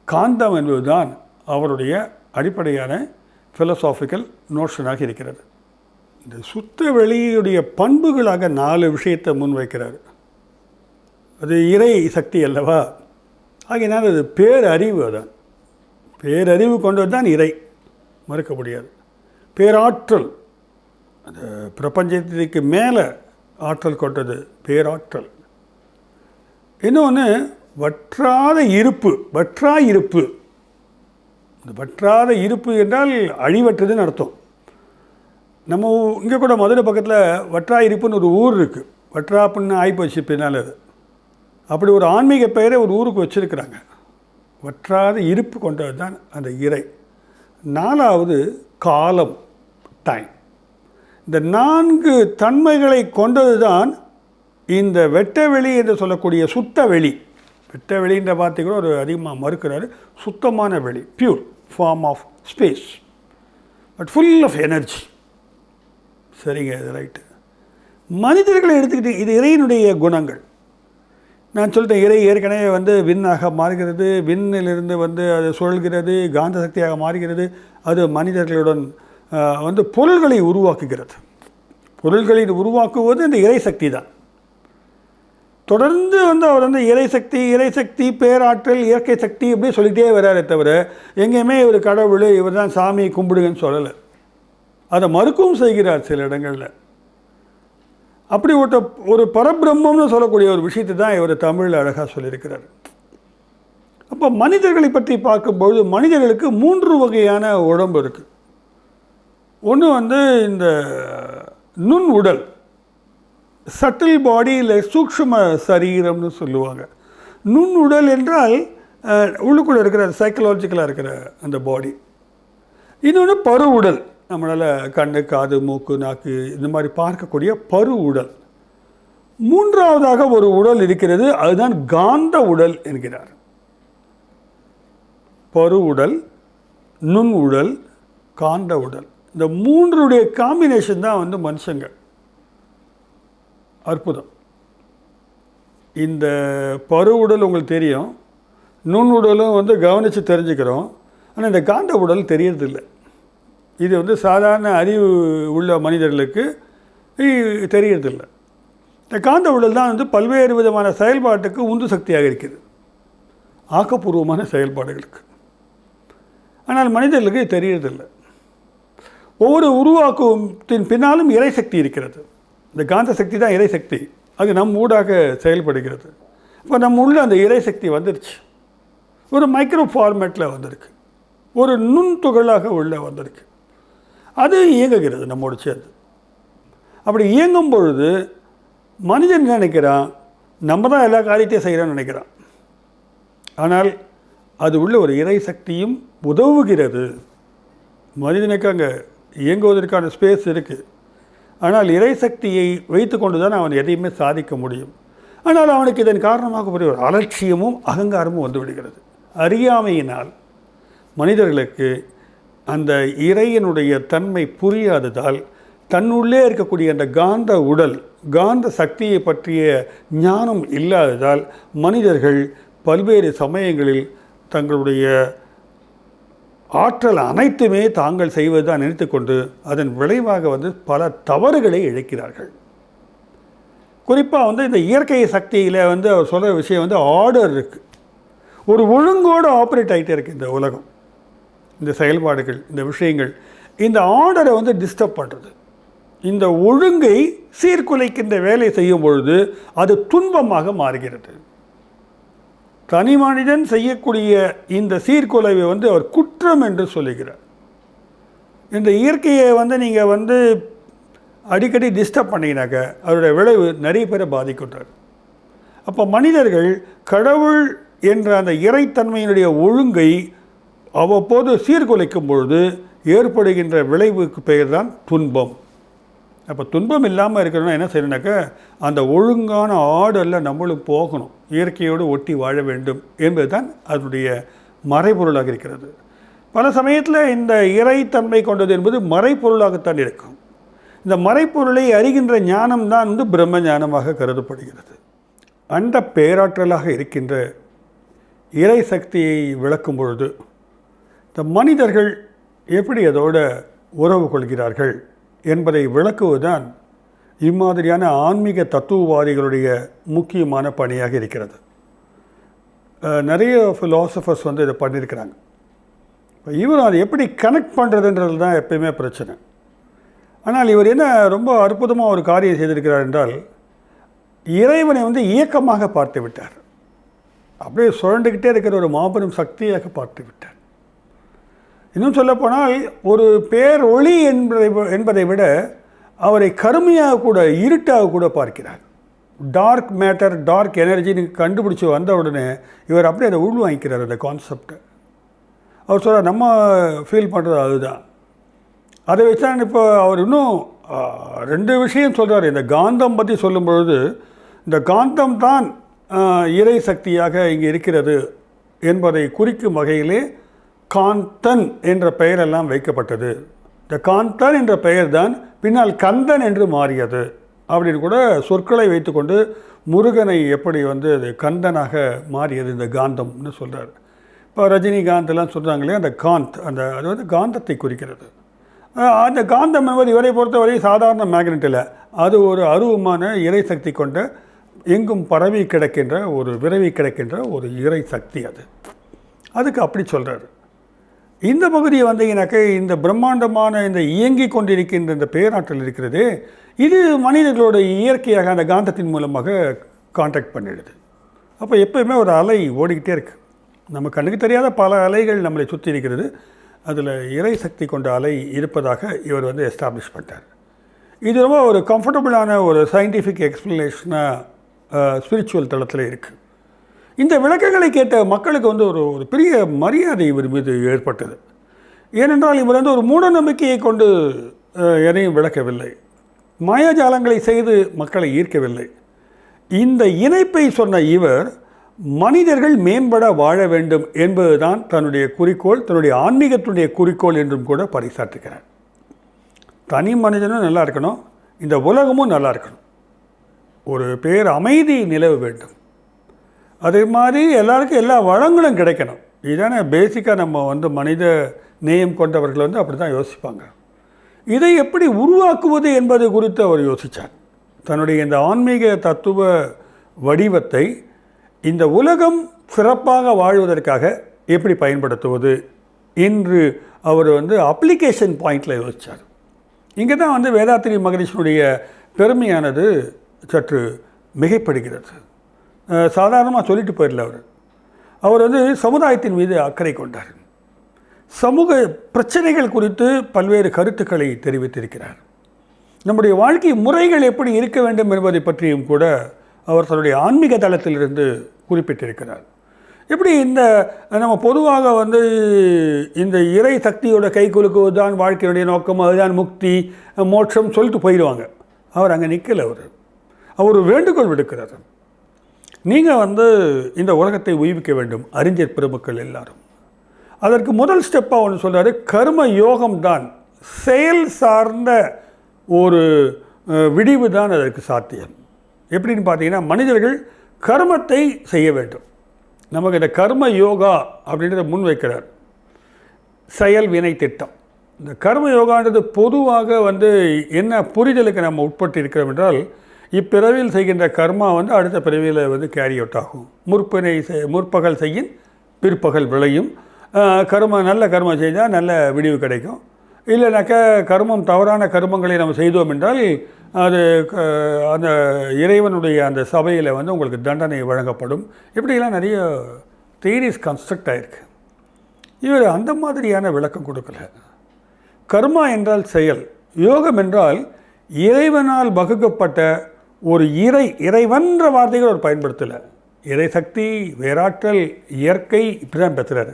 காந்தம் என்பதுதான் அவருடைய அடிப்படையான ஃபிலசாபிக்கல் நோஷனாக இருக்கிறது. இந்த சுத்த வெளியுடைய பண்புகளாக 4 விஷயத்தை முன்வைக்கிறார். அது இறை சக்தி அல்லவா, ஆகையினால் அது பேரறிவு. அதான் பேரறிவு கொண்டது தான் இறை, மறுக்க முடியாது. பேராற்றல், அந்த பிரபஞ்சத்திற்கு மேலே ஆற்றல் கொண்டது பேராற்றல். இன்னொன்று வற்றாத இருப்பு, வற்றா இருப்பு. இந்த வற்றாத இருப்பு என்றால் அழிவற்றதுன்னு அர்த்தம். நம்ம இங்கே கூட மதுரை பக்கத்தில் வற்றா இருப்புன்னு ஒரு ஊர் இருக்குது. வற்றாப்புன்னு ஆகிப்போச்சு பின்னால். அது அப்படி ஒரு ஆன்மீக பெயரை ஒரு ஊருக்கு வச்சுருக்கிறாங்க. வற்றாத இருப்பு கொண்டது தான் அந்த இறை. 4வது காலம், டைம். இந்த 4 தன்மைகளை கொண்டது தான் இந்த வெட்டவெளி என்று சொல்லக்கூடிய சுத்த வெளி. வெட்டவெளின்ற வார்த்தை கூட ஒரு அதிகமாக மறுக்கிறாரு. சுத்தமான வெளி, pure form of space, but full of energy. சரிங்க, இது ரைட்டு. மனிதர்களை எடுத்துக்கிட்டு இது இறையினுடைய குணங்கள். நான் சொல்லிட்டேன், இறை ஏற்கனவே விண்ணாக மாறுகிறது, விண்ணிலிருந்து அது சுழல்கிறது, காந்த சக்தியாக மாறுகிறது. அது மனிதர்களுடன் பொருள்களை உருவாக்குகிறது. பொருள்களை உருவாக்குவது இந்த இறை சக்தி தான். தொடர்ந்து அவர் இறை சக்தி பேராற்றல் இயற்கை சக்தி இப்படி சொல்லிகிட்டே வராரே தவிர எங்கேயுமே இவர் கடவுள், இவர் தான் சாமி கும்பிடுங்கன்னு சொல்லலை. அதை மறுக்கவும் செய்கிறார் சில இடங்களில். அப்படி ஒரு பரபிரம்மம்னு சொல்லக்கூடிய ஒரு விஷயத்தை தான் இவர் தமிழில் அழகாக சொல்லியிருக்கிறார். அப்போ மனிதர்களை பற்றி பார்க்கும்போது மனிதர்களுக்கு 3 வகையான உடம்பு இருக்குது. ஒன்று இந்த நுண் உடல், சட்டில் பாடி, இல்லை சூக்ஷ்ம சரீரம்னு சொல்லுவாங்க. நுண் உடல் என்றால் உள்ளுக்குள்ளே இருக்கிற சைக்கலாஜிக்கலாக இருக்கிற அந்த பாடி. இன்னொன்று பரு உடல், நம்மளால் கண்ணு காது மூக்கு நாக்கு இந்த மாதிரி பார்க்கக்கூடிய பரு உடல். 3வதாக ஒரு உடல் இருக்கிறது, அதுதான் காந்த உடல் என்கிறார். பரு உடல், நுண் உடல், காந்த உடல். இந்த 3உடைய காம்பினேஷன் தான் மனுஷங்க. அற்புதம். இந்த பரு உடல் உங்களுக்கு தெரியும், நுண் உடலும் கவனித்து தெரிஞ்சுக்கிறோம். ஆனால் இந்த காந்த உடல் தெரியறதில்லை. இது சாதாரண அறிவு உள்ள மனிதர்களுக்கு தெரியறதில்லை. இந்த காந்த உடல் தான் பல்வேறு விதமான செயல்பாட்டுக்கு உந்து சக்தியாக இருக்கிறது, ஆக்கப்பூர்வமான செயல்பாடுகளுக்கு. ஆனால் மனிதர்களுக்கு தெரியறதில்லை. ஒவ்வொரு உருவாக்கத்தின் பின்னாலும் இறை சக்தி இருக்கிறது. இந்த காந்த சக்தி தான் இறை சக்தி. அது நம் ஊடாக செயல்படுகிறது. இப்போ நம்ம உள்ள அந்த இறை சக்தி வந்துருச்சு. ஒரு மைக்ரோ ஃபார்மேட்டில் வந்திருக்கு, ஒரு நுண்துகளாக உள்ள வந்திருக்கு. அது இயங்குகிறது நம்மோடு சேர்ந்து. அப்படி இயங்கும் பொழுது மனிதன் நினைக்கிறான் நம்ம தான் எல்லா காரியத்தையும் செய்கிறோன்னு நினைக்கிறான். ஆனால் அது உள்ள ஒரு இறை சக்தியும் உதவுகிறது. மனிதனுக்கு அங்கே இயங்குவதற்கான ஸ்பேஸ் இருக்குது. ஆனால் இறை சக்தியை வைத்து கொண்டு தான் அவன் எதையுமே சாதிக்க முடியும். ஆனால் அவனுக்கு இதன் காரணமாக ஒரு அலட்சியமும் அகங்காரமும் வந்துவிடுகிறது. அறியாமையினால் மனிதர்களுக்கு அந்த இறையினுடைய தன்மை புரியாததால் தன்னுள்ளே இருக்கக்கூடிய அந்த காந்த உடல், காந்த சக்தியை பற்றிய ஞானம் இல்லாததால் மனிதர்கள் பல்வேறு சமயங்களில் தங்களுடைய ஆற்றல் அனைத்துமே தாங்கள் செய்வதுதான் நினைத்து கொண்டு அதன் விளைவாக பல தவறுகளை இழைக்கிறார்கள். குறிப்பாக இந்த இயற்கை சக்தியில் அவர் சொல்கிற விஷயம் ஆர்டர் இருக்குது. ஒரு ஒழுங்கோடு ஆப்ரேட் ஆகிட்டே இருக்குது இந்த உலகம். இந்த செயல்பாடுகள், இந்த விஷயங்கள், இந்த ஆர்டரை டிஸ்டர்ப் பண்ணுறது, இந்த ஒழுங்கை சீர்குலைக்கின்ற வேலை செய்யும் பொழுது அது துன்பமாக மாறுகிறது. தனி மனிதன் செய்யக்கூடிய இந்த சீர்குலைவை அவர் குற்றம் என்று சொல்லுகிறார். இந்த இயற்கையை நீங்கள் அடிக்கடி டிஸ்டர்ப் பண்ணிங்கனாக்க அதோடைய விளைவு நிறைய பேரை பாதிக்கின்றார். அப்போ மனிதர்கள் கடவுள் என்ற அந்த இறைத்தன்மையினுடைய ஒழுங்கை அவ்வப்போது சீர்குலைக்கும் பொழுது ஏற்படுகின்ற விளைவுக்கு பெயர் தான் துன்பம். அப்போ துன்பம் இல்லாமல் இருக்கணும்னா என்ன செய்யணுனாக்கா அந்த ஒழுங்கான ஆர்டரில் நம்மளும் போகணும், இயற்கையோடு ஒட்டி வாழ வேண்டும் என்பது தான் அதனுடைய மறைபொருளாக இருக்கிறது. பல சமயத்தில் இந்த இறைத்தன்மை கொண்டது என்பது மறைப்பொருளாகத்தான் இருக்கும். இந்த மறைப்பொருளை அறிகின்ற ஞானம்தான் பிரம்ம ஞானமாக கருதப்படுகிறது. அந்த பேராற்றலாக இருக்கின்ற இறை சக்தியை விளக்கும் பொழுது இந்த மனிதர்கள் எப்படி அதோடு உறவு கொள்கிறார்கள் என்பதை விளக்குவதுதான் இம்மாதிரியான ஆன்மீக தத்துவவாதிகளுடைய முக்கியமான பணியாக இருக்கிறது. நிறைய ஃபிலாசபர்ஸ் இதை பண்ணியிருக்கிறாங்க. இவர் அதை எப்படி கனெக்ட் பண்ணுறதுன்றது தான் எப்பயுமே பிரச்சனை. ஆனால் இவர் என்ன ரொம்ப அற்புதமாக ஒரு காரியம் செய்திருக்கிறார் என்றால், இறைவனை இயக்கமாக பார்த்து விட்டார். அப்படியே சுழண்டுக்கிட்டே இருக்கிற ஒரு மாபெரும் சக்தியாக பார்த்து விட்டார். இன்னும் சொல்லப்போனால் ஒரு பேர் ஒளி என்பதை விட அவரை கருமையாக கூட, இருட்டாக கூட பார்க்கிறார். டார்க் மேட்டர், டார்க் எனர்ஜின்னு கண்டுபிடிச்சி வந்த உடனே இவர் அப்படியே அதை உள்வாங்கிக்கிறார் அந்த கான்செப்டை. அவர் சொல்கிறார், நம்ம ஃபீல் பண்ணுறது அதுதான். அதை வச்சு தான் இப்போ அவர் இன்னும் 2 விஷயம் சொல்கிறார். இந்த காந்தம் பற்றி சொல்லும் பொழுது, இந்த காந்தம் தான் இறை சக்தியாக இங்கே இருக்கிறது என்பதை குறிக்கும் வகையிலே காந்தன் என்ற பெயரெல்லாம் வைக்கப்பட்டது. இந்த காந்தன் என்ற பெயர் தான் பின்னால் கந்தன் என்று மாறியது அப்படின்னு கூட சொற்களை வைத்துக்கொண்டு முருகனை எப்படி அது கந்தனாக மாறியது இந்த காந்தம்னு சொல்கிறார். இப்போ ரஜினிகாந்த்லாம் சொல்கிறாங்களே, அந்த காந்த், அது காந்தத்தை குறிக்கிறது. அந்த காந்தம் என்பது இவரை பொறுத்தவரை சாதாரண மேக்னெட் இல்லை, அது ஒரு அருவமான இறை சக்தி கொண்ட, எங்கும் பரவி கிடக்கின்ற, ஒரு விரவி கிடக்கின்ற ஒரு இறை சக்தி. அதுக்கு அப்படி சொல்கிறார். இந்த பகுதியை வந்தீங்கன்னாக்க இந்த பிரம்மாண்டமான இந்த இயங்கி கொண்டிருக்கின்ற இந்த பேராற்றல் இருக்கிறது, இது மனிதர்களோட இயற்கையாக அந்த காந்தத்தின் மூலமாக கான்டாக்ட் பண்ணிடுது. அப்போ எப்போயுமே ஒரு அலை ஓடிக்கிட்டே இருக்குது. நம்ம கண்ணுக்கு தெரியாத பல அலைகள் நம்மளை சுற்றி இருக்கிறது. அதில் இறை சக்தி கொண்ட அலை இருப்பதாக இவர் எஸ்டாப்ளிஷ் பண்ணிட்டார். இது ரொம்ப ஒரு கம்ஃபர்டபுளான ஒரு சயின்டிஃபிக் எக்ஸ்ப்ளனேஷனாக ஸ்பிரிச்சுவல் தளத்தில் இருக்குது. இந்த விளக்கங்களை கேட்ட மக்களுக்கு ஒரு பெரிய மரியாதை இவர் மீது ஏற்பட்டது. ஏனென்றால் இவர் ஒரு மூட நம்பிக்கையை கொண்டு எதையும் விளக்கவில்லை, மாயாஜாலங்களை செய்து மக்களை ஈர்க்கவில்லை. இந்த இணைப்பை சொன்ன இவர் மனிதர்கள் மேம்பட வாழ வேண்டும் என்பதுதான் தன்னுடைய குறிக்கோள், தன்னுடைய ஆன்மீகத்துடைய குறிக்கோள் என்றும் கூட பறைசாற்றுகிறார். தனி மனிதனும் நல்லா இருக்கணும், இந்த உலகமும் நல்லா இருக்கணும், ஒரு பேர் அமைதி நிலவ வேண்டும், அதே மாதிரி எல்லாருக்கும் எல்லா வளங்களும் கிடைக்கணும். இதுதானே பேசிக்காக நம்ம மனித நேயம் கொண்டவர்கள் அப்படி தான் யோசிப்பாங்க. இதை எப்படி உருவாக்குவது என்பது குறித்து அவர் யோசித்தார். தன்னுடைய இந்த ஆன்மீக தத்துவ வடிவத்தை இந்த உலகம் சிறப்பாக வாழ்வதற்காக எப்படி பயன்படுத்துவது என்று அவர் அப்ளிகேஷன் பாயிண்டில் யோசித்தார். இங்கே தான் வேதாத்திரி மகரிஷினுடைய பெருமையானது சற்று மிகைப்படுகிறது. சாதாரணமாக சொல்லிட்டு போயிடல. அவர் சமுதாயத்தின் மீது அக்கறை கொண்டார். சமூக பிரச்சனைகள் குறித்து பல்வேறு கருத்துக்களை தெரிவித்திருக்கிறார். நம்முடைய வாழ்க்கை முறைகள் எப்படி இருக்க வேண்டும் என்பதை பற்றியும் கூட அவர் தன்னுடைய ஆன்மீக தளத்திலிருந்து குறிப்பிட்டிருக்கிறார். எப்படி இந்த நம்ம பொதுவாக இந்த இறை சக்தியோட கை குலுக்குவது தான் வாழ்க்கையுடைய நோக்கம், அதுதான் முக்தி மோட்சம் சொல்லிட்டு போயிடுவாங்க. அவர் அங்கே நிற்கலை. அவர் வேண்டுகோள் விடுக்கிறார். நீங்கள் இந்த உலகத்தை உய்விக்க வேண்டும், அறிஞர் பெருமக்கள் எல்லாரும். அதற்கு முதல் ஸ்டெப்பாக ஒன்று சொல்கிறாரு, கர்ம யோகம் தான், செயல் சார்ந்த ஒரு விடிவு தான் அதற்கு சாத்தியம். எப்படின்னு பார்த்தீங்கன்னா, மனிதர்கள் கர்மத்தை செய்ய வேண்டும். நமக்கு இந்த கர்ம யோகா அப்படின்றத முன்வைக்கிறார். செயல் வினை திட்டம். இந்த கர்ம யோகான்றது பொதுவாக என்ன புரிதலுக்கு நம்ம உட்பட்டு இருக்கிறோம் என்றால், இப்பிறவியில் செய்கின்ற கர்மா அடுத்த பிறவியில் கேரி அவுட் ஆகும். முற்பகல் செய்யின் பிற்பகல் விளையும். நல்ல கர்மம் செய்தால் நல்ல விடிவு கிடைக்கும். இல்லைனாக்கா கர்மம், தவறான கர்மங்களை நம்ம செய்தோம் என்றால் அது அந்த இறைவனுடைய அந்த சபையில் உங்களுக்கு தண்டனை வழங்கப்படும். இப்படிலாம் நிறைய தியரிஸ் கன்ஸ்ட்ரக்ட் ஆகிருக்கு. இவர் அந்த மாதிரியான விளக்கம் கொடுக்கல. கர்மா என்றால் செயல், யோகம் என்றால் இறைவனால் வகுக்கப்பட்ட ஒரு இறைவன்ற வார்த்தைகள் அவர் பயன்படுத்தலை. இறை சக்தி, வேறாற்றல், இயற்கை இப்படி தான் பேசுகிறார்.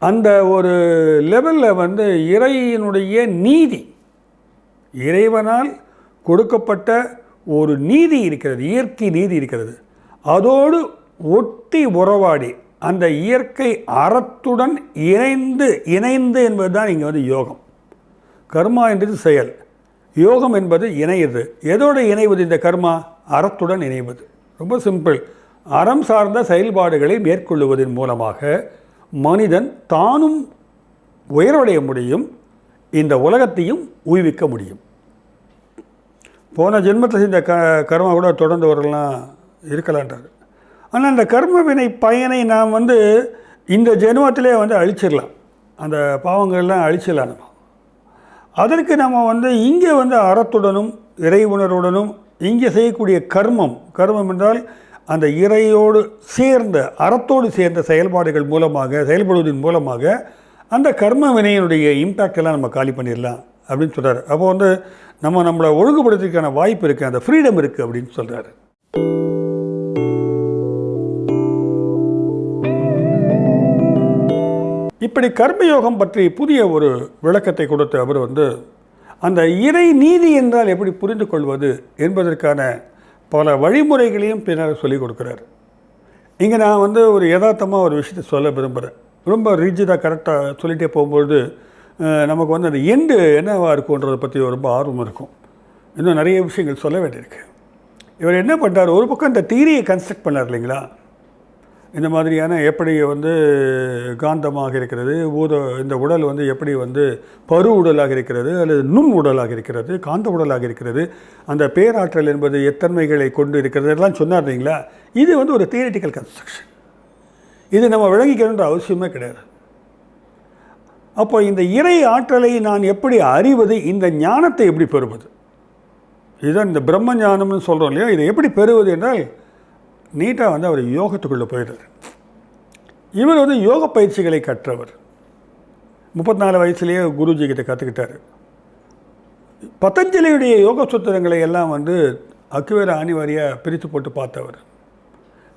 அந்த ஒரு லெவலில் இறையினுடைய நீதி, இறைவனால் கொடுக்கப்பட்ட ஒரு நீதி இருக்கிறது, இயற்கை நீதி இருக்கிறது. அதோடு ஒட்டி உறவாடி அந்த இயற்கை அறத்துடன் இணைந்து என்பது தான் இங்கே வந்து யோகம். கர்மா என்பது செயல், யோகம் என்பது இணையது. எதோடு இணைவது இந்த கர்மா? அறத்துடன் இணைவது. ரொம்ப சிம்பிள். அறம் சார்ந்த செயல்பாடுகளை மேற்கொள்வதன் மூலமாக மனிதன் தானும் உயர்வடைய முடியும், இந்த உலகத்தையும் உய்விக்க முடியும். போன ஜென்மத்தில் இந்த கர்மா கூட தொடர்ந்து வரலாம் இருக்கலான்றார். ஆனால் அந்த கர்ம வினை பயனை நாம் வந்து இந்த ஜென்மத்திலே வந்து அழிச்சிடலாம், அந்த பாவங்கள்லாம் அழிச்சிடலாம். நம்ம அதற்கு நம்ம வந்து இங்கே வந்து அறத்துடனும் இறை உணர்வுடனும் இங்கே செய்யக்கூடிய கர்மம் என்றால் அந்த இறையோடு சேர்ந்த அறத்தோடு சேர்ந்த செயல்படுவதன் மூலமாக அந்த கர்ம வினையினுடைய இம்பேக்ட் எல்லாம் நம்ம காலி பண்ணிடலாம் அப்படின்னு சொல்கிறார். அப்போ வந்து நம்மளை ஒழுங்குபடுத்துறதுக்கான வாய்ப்பு இருக்குது, அந்த ஃப்ரீடம் இருக்குது அப்படின்னு சொல்கிறாரு. இப்படி கர்மயோகம் பற்றி புதிய ஒரு விளக்கத்தை கொடுத்த அவர் வந்து அந்த இறை நீதி என்றால் எப்படி புரிந்து கொள்வது என்பதற்கான பல வழிமுறைகளையும் பின்னர் சொல்லிக் கொடுக்குறார். இங்கே நான் வந்து ஒரு யதார்த்தமாக ஒரு விஷயத்தை சொல்ல விரும்புகிறேன். ரொம்ப ரிஜிடாக கரெக்டாக சொல்லிகிட்டே போகும்பொழுது நமக்கு வந்து அந்த எண்டு என்னவாக இருக்குன்றதை பற்றி ரொம்ப ஆர்வம் இருக்கும். இன்னும் நிறைய விஷயங்கள் சொல்ல வேண்டியிருக்கு. இவர் என்ன பண்ணுறார், ஒரு பக்கம் இந்த தியரியை கன்ஸ்ட்ரக்ட் பண்ணார் இல்லைங்களா, இந்த மாதிரியான எப்படி வந்து காந்தமாக இருக்கிறது, இந்த உடல் வந்து எப்படி வந்து பரு உடலாக இருக்கிறது அல்லது நுண் உடலாக இருக்கிறது, காந்த உடலாக இருக்கிறது, அந்த பேராற்றல் என்பது எத்தன்மைகளை கொண்டு இருக்கிறது எல்லாம் சொன்னார் இல்லைங்களா. இது வந்து ஒரு தியரிட்டிக்கல் கன்ஸ்ட்ரக்ஷன். இது நம்ம விளங்கிக்கணுன்ற அவசியமே கிடையாது. அப்போ இந்த இறை ஆற்றலை நான் எப்படி அறிவது, இந்த ஞானத்தை எப்படி பெறுவது, இதுதான் இந்த பிரம்ம ஞானம்னு சொல்கிறோம் இல்லையா. இதை எப்படி பெறுவது என்றால் நீட்டாக வந்து அவர் யோகத்துக்குள்ளே போயிடுறார். இவர் வந்து யோக பயிற்சிகளை கற்றவர். 34 வயசுலேயே குருஜி கிட்ட கற்றுக்கிட்டார். பதஞ்சலியுடைய யோக சூத்திரங்களை எல்லாம் வந்து அக்குவேர ஆணிவாரியாக பிரித்து போட்டு பார்த்தவர்.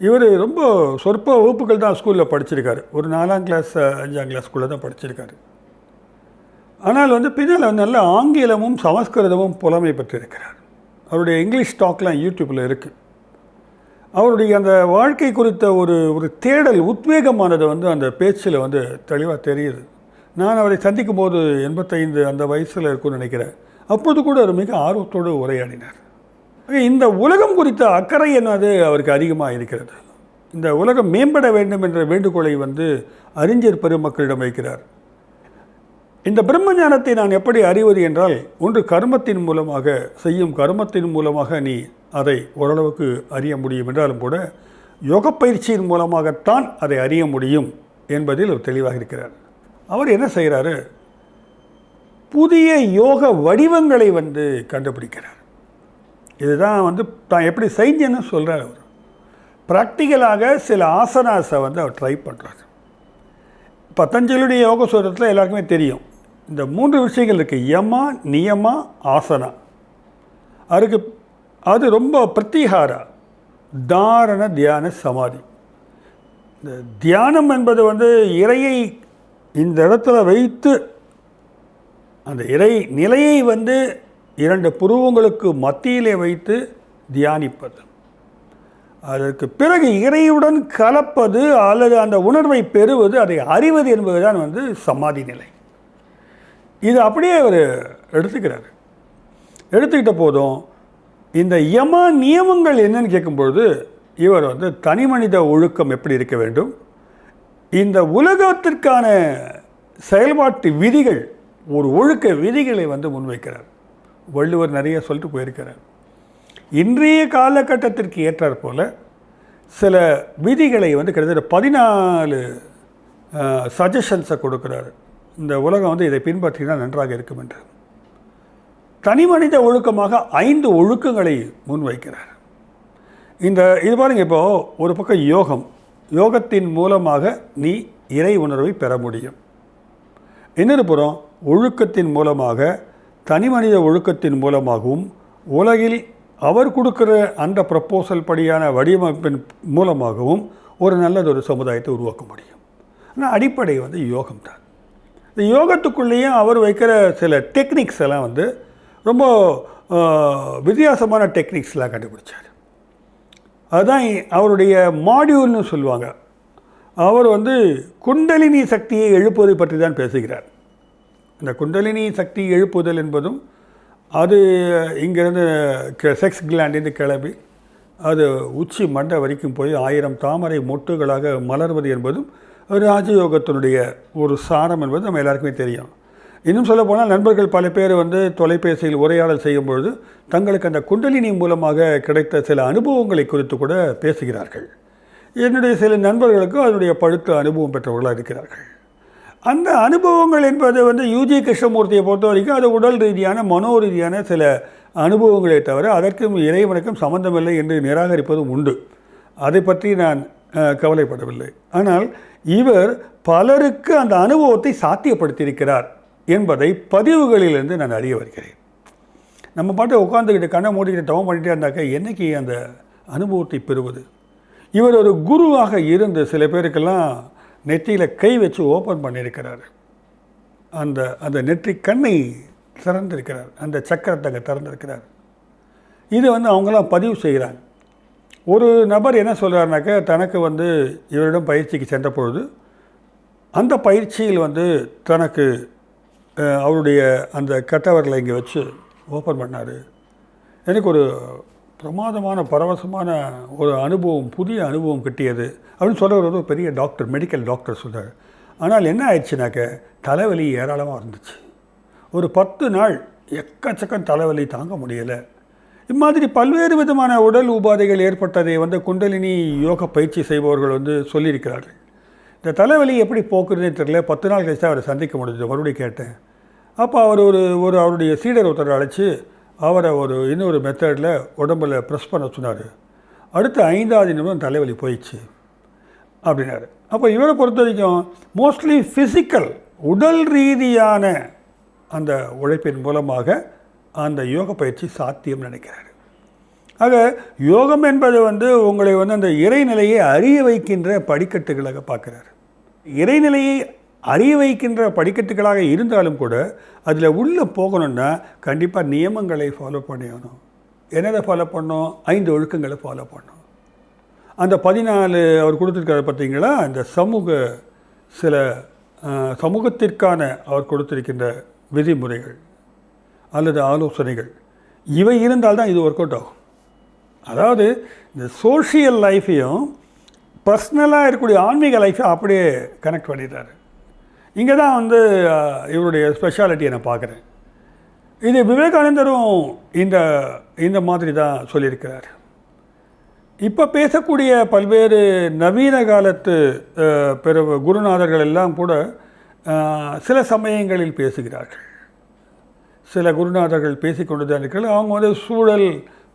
இவர் ரொம்ப சொற்ப வகுப்புகள் தான் ஸ்கூலில் படிச்சிருக்காரு. ஒரு 4ஆம் கிளாஸ் 5ஆம் கிளாஸ் ஸ்கூலில் தான் படிச்சிருக்காரு. ஆனால் வந்து பின்னால் வந்து நல்ல ஆங்கிலமும் சமஸ்கிருதமும் புலமை பெற்றிருக்கிறார். அவருடைய இங்கிலீஷ் டாக்லாம் யூடியூப்பில் இருக்குது. அவருடைய அந்த வாழ்க்கை குறித்த ஒரு தேடல், உத்வேகமானது வந்து அந்த பேச்சில் வந்து தெளிவாக தெரியுது. நான் அவரை சந்திக்கும் போது 85 அந்த வயசில் இருக்குன்னு நினைக்கிறேன். அப்போது கூட அவர் மிக ஆர்வத்தோடு உரையாடினார். இந்த உலகம் குறித்த அக்கறை என்னது அவருக்கு அதிகமாக இருக்கிறது. இந்த உலகம் மேம்பட வேண்டும் என்ற வேண்டுகோளை வந்து அறிஞர் பெருமக்களிடம் வைக்கிறார். இந்த பிரம்ம ஞானத்தை நான் எப்படி அறிவது என்றால், ஒன்று கர்மத்தின் மூலமாக, செய்யும் கர்மத்தின் மூலமாக நீ அதை ஓரளவுக்கு அறிய முடியும் என்றாலும் கூட யோக பயிற்சியின் மூலமாகத்தான் அதை அறிய முடியும் என்பதில் அவர் தெளிவாக இருக்கிறார். அவர் என்ன செய்கிறாரு, புதிய யோக வடிவங்களை வந்து கண்டுபிடிக்கிறார். இதுதான் வந்து தான் எப்படி செஞ்சேன்னு சொல்கிறார். அவர் ப்ராக்டிக்கலாக சில ஆசனாஸை வந்து அவர் ட்ரை பண்ணுறாரு. பதஞ்சலியுடைய யோக சூத்திரத்தில் எல்லாருக்குமே தெரியும் இந்த 3 விஷயங்கள் இருக்குது. யமா, நியமா, ஆசனா. அது ரொம்ப பிரத்திகாரா, தாரண, தியான, சமாதி. இந்த தியானம் என்பது வந்து இறையை இந்த இடத்துல வைத்து அந்த இறை நிலையை வந்து 2 புருவங்களுக்கு மத்தியிலே வைத்து தியானிப்பது. அதற்கு பிறகு இறையுடன் கலப்பது அல்லது அந்த உணர்வை பெறுவது, அதை அறிவது என்பதுதான் வந்து சமாதி நிலை. இது அப்படியே அவர் எடுத்துக்கிட்ட போதும் இந்த யம நியமங்கள் என்னன்னு கேட்கும்பொழுது இவர் வந்து தனி மனித ஒழுக்கம் எப்படி இருக்க வேண்டும், இந்த உலகத்திற்கான செயல்பாட்டு விதிகள், ஒரு ஒழுக்க விதிகளை வந்து முன்வைக்கிறார். வள்ளுவர் நிறைய சொல்லிட்டு போயிருக்கிறார். இன்றைய காலகட்டத்திற்கு ஏற்றாற் போல சில விதிகளை வந்து கிட்டத்தட்ட 14 சஜஷன்ஸை கொடுக்குறாரு. இந்த உலகம் வந்து இதை பின்பற்றினால் நன்றாக இருக்கும் என்று. தனி மனித ஒழுக்கமாக 5 ஒழுக்கங்களை முன்வைக்கிறார். இது பாருங்க, இப்போது ஒரு பக்கம் யோகத்தின் மூலமாக நீ இறை உணர்வை பெற முடியும். இன்னொரு புறம் ஒழுக்கத்தின் மூலமாக, தனி மனித ஒழுக்கத்தின் மூலமாகவும், உலகில் அவர் கொடுக்குற அந்த ப்ரப்போசல் படியான வடிவமைப்பின் மூலமாகவும் ஒரு நல்லதொரு சமுதாயத்தை உருவாக்க முடியும். ஆனால் அடிப்படை வந்து யோகம்தான். இந்த யோகத்துக்குள்ளேயும் அவர் வைக்கிற சில டெக்னிக்ஸ் எல்லாம் வந்து ரொம்ப வித்தியாசமான டெக்னிக்ஸ்லாம் கண்டுபிடிச்சார். அதுதான் அவருடைய மாடியூல்னு சொல்லுவாங்க. அவர் வந்து குண்டலினி சக்தியை எழுப்புவதை பற்றி தான் பேசுகிறார். இந்த குண்டலினி சக்தி எழுப்புதல் என்பதும் அது இங்கேருந்து செக்ஸ் கிளாண்டிருந்து கிளம்பி அது உச்சி மண்டை வரைக்கும் போய் 1000 தாமரை மொட்டுகளாக மலர்வது என்பதும் ராஜயோகத்தினுடைய ஒரு சாரம் என்பது நம்ம எல்லாருக்குமே தெரியும். இன்னும் சொல்ல போனால் நண்பர்கள் பல பேர் வந்து தொலைபேசியில் உரையாடல் செய்யும் பொழுது தங்களுக்கு அந்த குண்டலினி மூலமாக கிடைத்த சில அனுபவங்களை குறித்து கூட பேசுகிறார்கள். என்னுடைய சில நண்பர்களுக்கும் அதனுடைய பழுத்த அனுபவம் பெற்றவர்களாக இருக்கிறார்கள். அந்த அனுபவங்கள் என்பது வந்து யூஜி கிருஷ்ணமூர்த்தியை பொறுத்த வரைக்கும் அது உடல் ரீதியான மனோ ரீதியான சில அனுபவங்களை தவிர அதற்கும் இறைவனுக்கும் சம்பந்தமில்லை என்று நிராகரிப்பதும் உண்டு. அதை பற்றி நான் கவலைப்படவில்லை. ஆனால் இவர் பலருக்கு அந்த அனுபவத்தை சாத்தியப்படுத்தியிருக்கிறார் என்பதை பதிவுகளிலிருந்து நான் அறிய வருகிறேன். நம்ம பாட்டு உட்காந்துக்கிட்டு கண்ணை மூடிக்கிட்டு தவம் பண்ணிகிட்டே இருந்தாக்க என்றைக்கு அந்த அனுபவத்தை பெறுவது? இவர் ஒரு குருவாக இருந்து சில பேருக்கெல்லாம் நெற்றியில் கை வச்சு ஓப்பன் பண்ணியிருக்கிறார். அந்த நெற்றி கண்ணை திறந்திருக்கிறார், அந்த சக்கரத்தை அங்கே திறந்திருக்கிறார். இது வந்து அவங்களாம் பதிவு செய்கிறாங்க. ஒரு நபர் என்ன சொல்கிறாருனாக்க, தனக்கு வந்து இவரிடம் பயிற்சிக்கு சென்ற பொழுது அந்த பயிற்சியில் வந்து தனக்கு அவருடைய அந்த கட்டவர்களை இங்கே வச்சு ஓப்பன் பண்ணார். எனக்கு ஒரு பிரமாதமான பரவசமான ஒரு அனுபவம், புதிய அனுபவம் கிட்டியது அப்படின்னு சொல்கிறது ஒரு பெரிய டாக்டர், மெடிக்கல் டாக்டர் சொல்கிறார். ஆனால் என்ன ஆயிடுச்சுனாக்க, தலைவலி ஏராளமாக இருந்துச்சு. ஒரு 10 நாள் எக்கச்சக்கம் தலைவலி தாங்க முடியலை. இம்மாதிரி பல்வேறு விதமான உடல் உபாதைகள் ஏற்பட்டதை வந்து குண்டலினி யோக பயிற்சி செய்பவர்கள் வந்து சொல்லியிருக்கிறார்கள். இந்த தலைவலி எப்படி போக்குறதுனே தெரியல. 10 நாள் கழிச்சு அவரை சந்திக்க முடிஞ்சது. மறுபடியும் கேட்டேன். அப்போ அவர் ஒரு அவருடைய சீடர் ஒருத்தரை அழைச்சி அவரை இன்னொரு மெத்தடில் உடம்பில் ப்ரெஸ் பண்ண சொன்னார். அடுத்த 5வது நிமிடம் தலைவலி போயிடுச்சு அப்படின்னாரு. அப்போ இவரை பொறுத்த வரைக்கும் மோஸ்ட்லி ஃபிசிக்கல், உடல் ரீதியான அந்த உழைப்பின் மூலமாக அந்த யோக பயிற்சி சாத்தியம் நினைக்கிறார். ஆக யோகம் என்பது வந்து உங்களை வந்து அந்த இறைநிலையை அறிய வைக்கின்ற படிக்கட்டுகளாக பார்க்குறாரு. இறைநிலையை அறிய வைக்கின்ற படிக்கட்டுகளாக இருந்தாலும் கூட அதில் உள்ளே போகணுன்னா கண்டிப்பாக நியமங்களை ஃபாலோ பண்ணிடணும். என்னதை ஃபாலோ பண்ணணும்? 5 ஒழுக்கங்களை ஃபாலோ பண்ணணும். அந்த 14 அவர் கொடுத்துருக்காரு பார்த்தீங்களா, அந்த சில சமூகத்திற்கான அவர் கொடுத்திருக்கின்ற விதிமுறைகள் அல்லது ஆலோசனைகள், இவை இருந்தால்தான் இது ஒர்க் அவுட் ஆகும். அதாவது இந்த சோஷியல் லைஃப்பையும் பர்சனலாக இருக்கக்கூடிய ஆன்மீக லைஃப்பை அப்படியே கனெக்ட் பண்ணிடுறாரு. இங்கே தான் வந்து இவருடைய ஸ்பெஷாலிட்டியை நான் பார்க்குறேன். இது விவேகானந்தரும் இந்த மாதிரி தான் சொல்லியிருக்கிறார். இப்போ பேசக்கூடிய பல்வேறு நவீன காலத்து குருநாதர்கள் எல்லாம் கூட சில சமயங்களில் பேசுகிறார்கள். சில குருநாதர்கள் பேசிக்கொண்டு தான் இருக்கிறார்கள். அவங்க வந்து சூழல்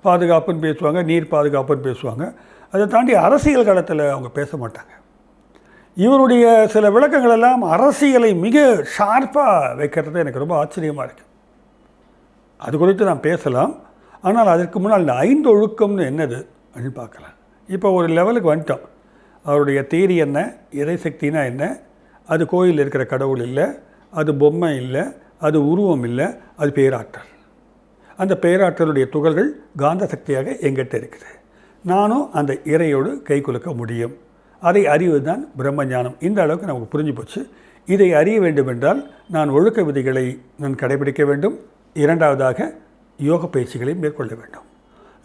பாதுகாப்புன்னு பேசுவாங்க, நீர் பாதுகாப்புன்னு பேசுவாங்க. அதை தாண்டி அரசியல் காலத்தில் அவங்க பேச மாட்டாங்க. இவருடைய சில விளக்கங்கள் எல்லாம் அரசியலை மிக ஷார்ப்பாக வைக்கிறது எனக்கு ரொம்ப ஆச்சரியமாக இருக்குது. அது குறித்து நான் பேசலாம். ஆனால் அதற்கு முன்னால் இந்த 5 ஒழுக்கம்னு என்னது அப்படின்னு பார்க்கலாம். இப்போ ஒரு லெவலுக்கு வந்துட்டோம். அவருடைய தியரி என்ன, இறைசக்தினா என்ன, அது கோயில் இருக்கிற கடவுள் இல்லை, அது பொம்மை இல்லை, அது உருவம் இல்லை, அது பேராற்றல். அந்த பேராற்றலுடைய துகள்கள் காந்த சக்தியாக எங்கிட்ட இருக்குது. நானும் அந்த இறையோடு கை குலுக்க முடியும். அதை அறிவது தான் பிரம்மஞானம். இந்த அளவுக்கு நமக்கு புரிஞ்சு போச்சு. இதை அறிய வேண்டுமென்றால் நான் ஒழுக்க விதிகளை நான் கடைபிடிக்க வேண்டும். 2வதாக யோக பயிற்சிகளை மேற்கொள்ள வேண்டும்.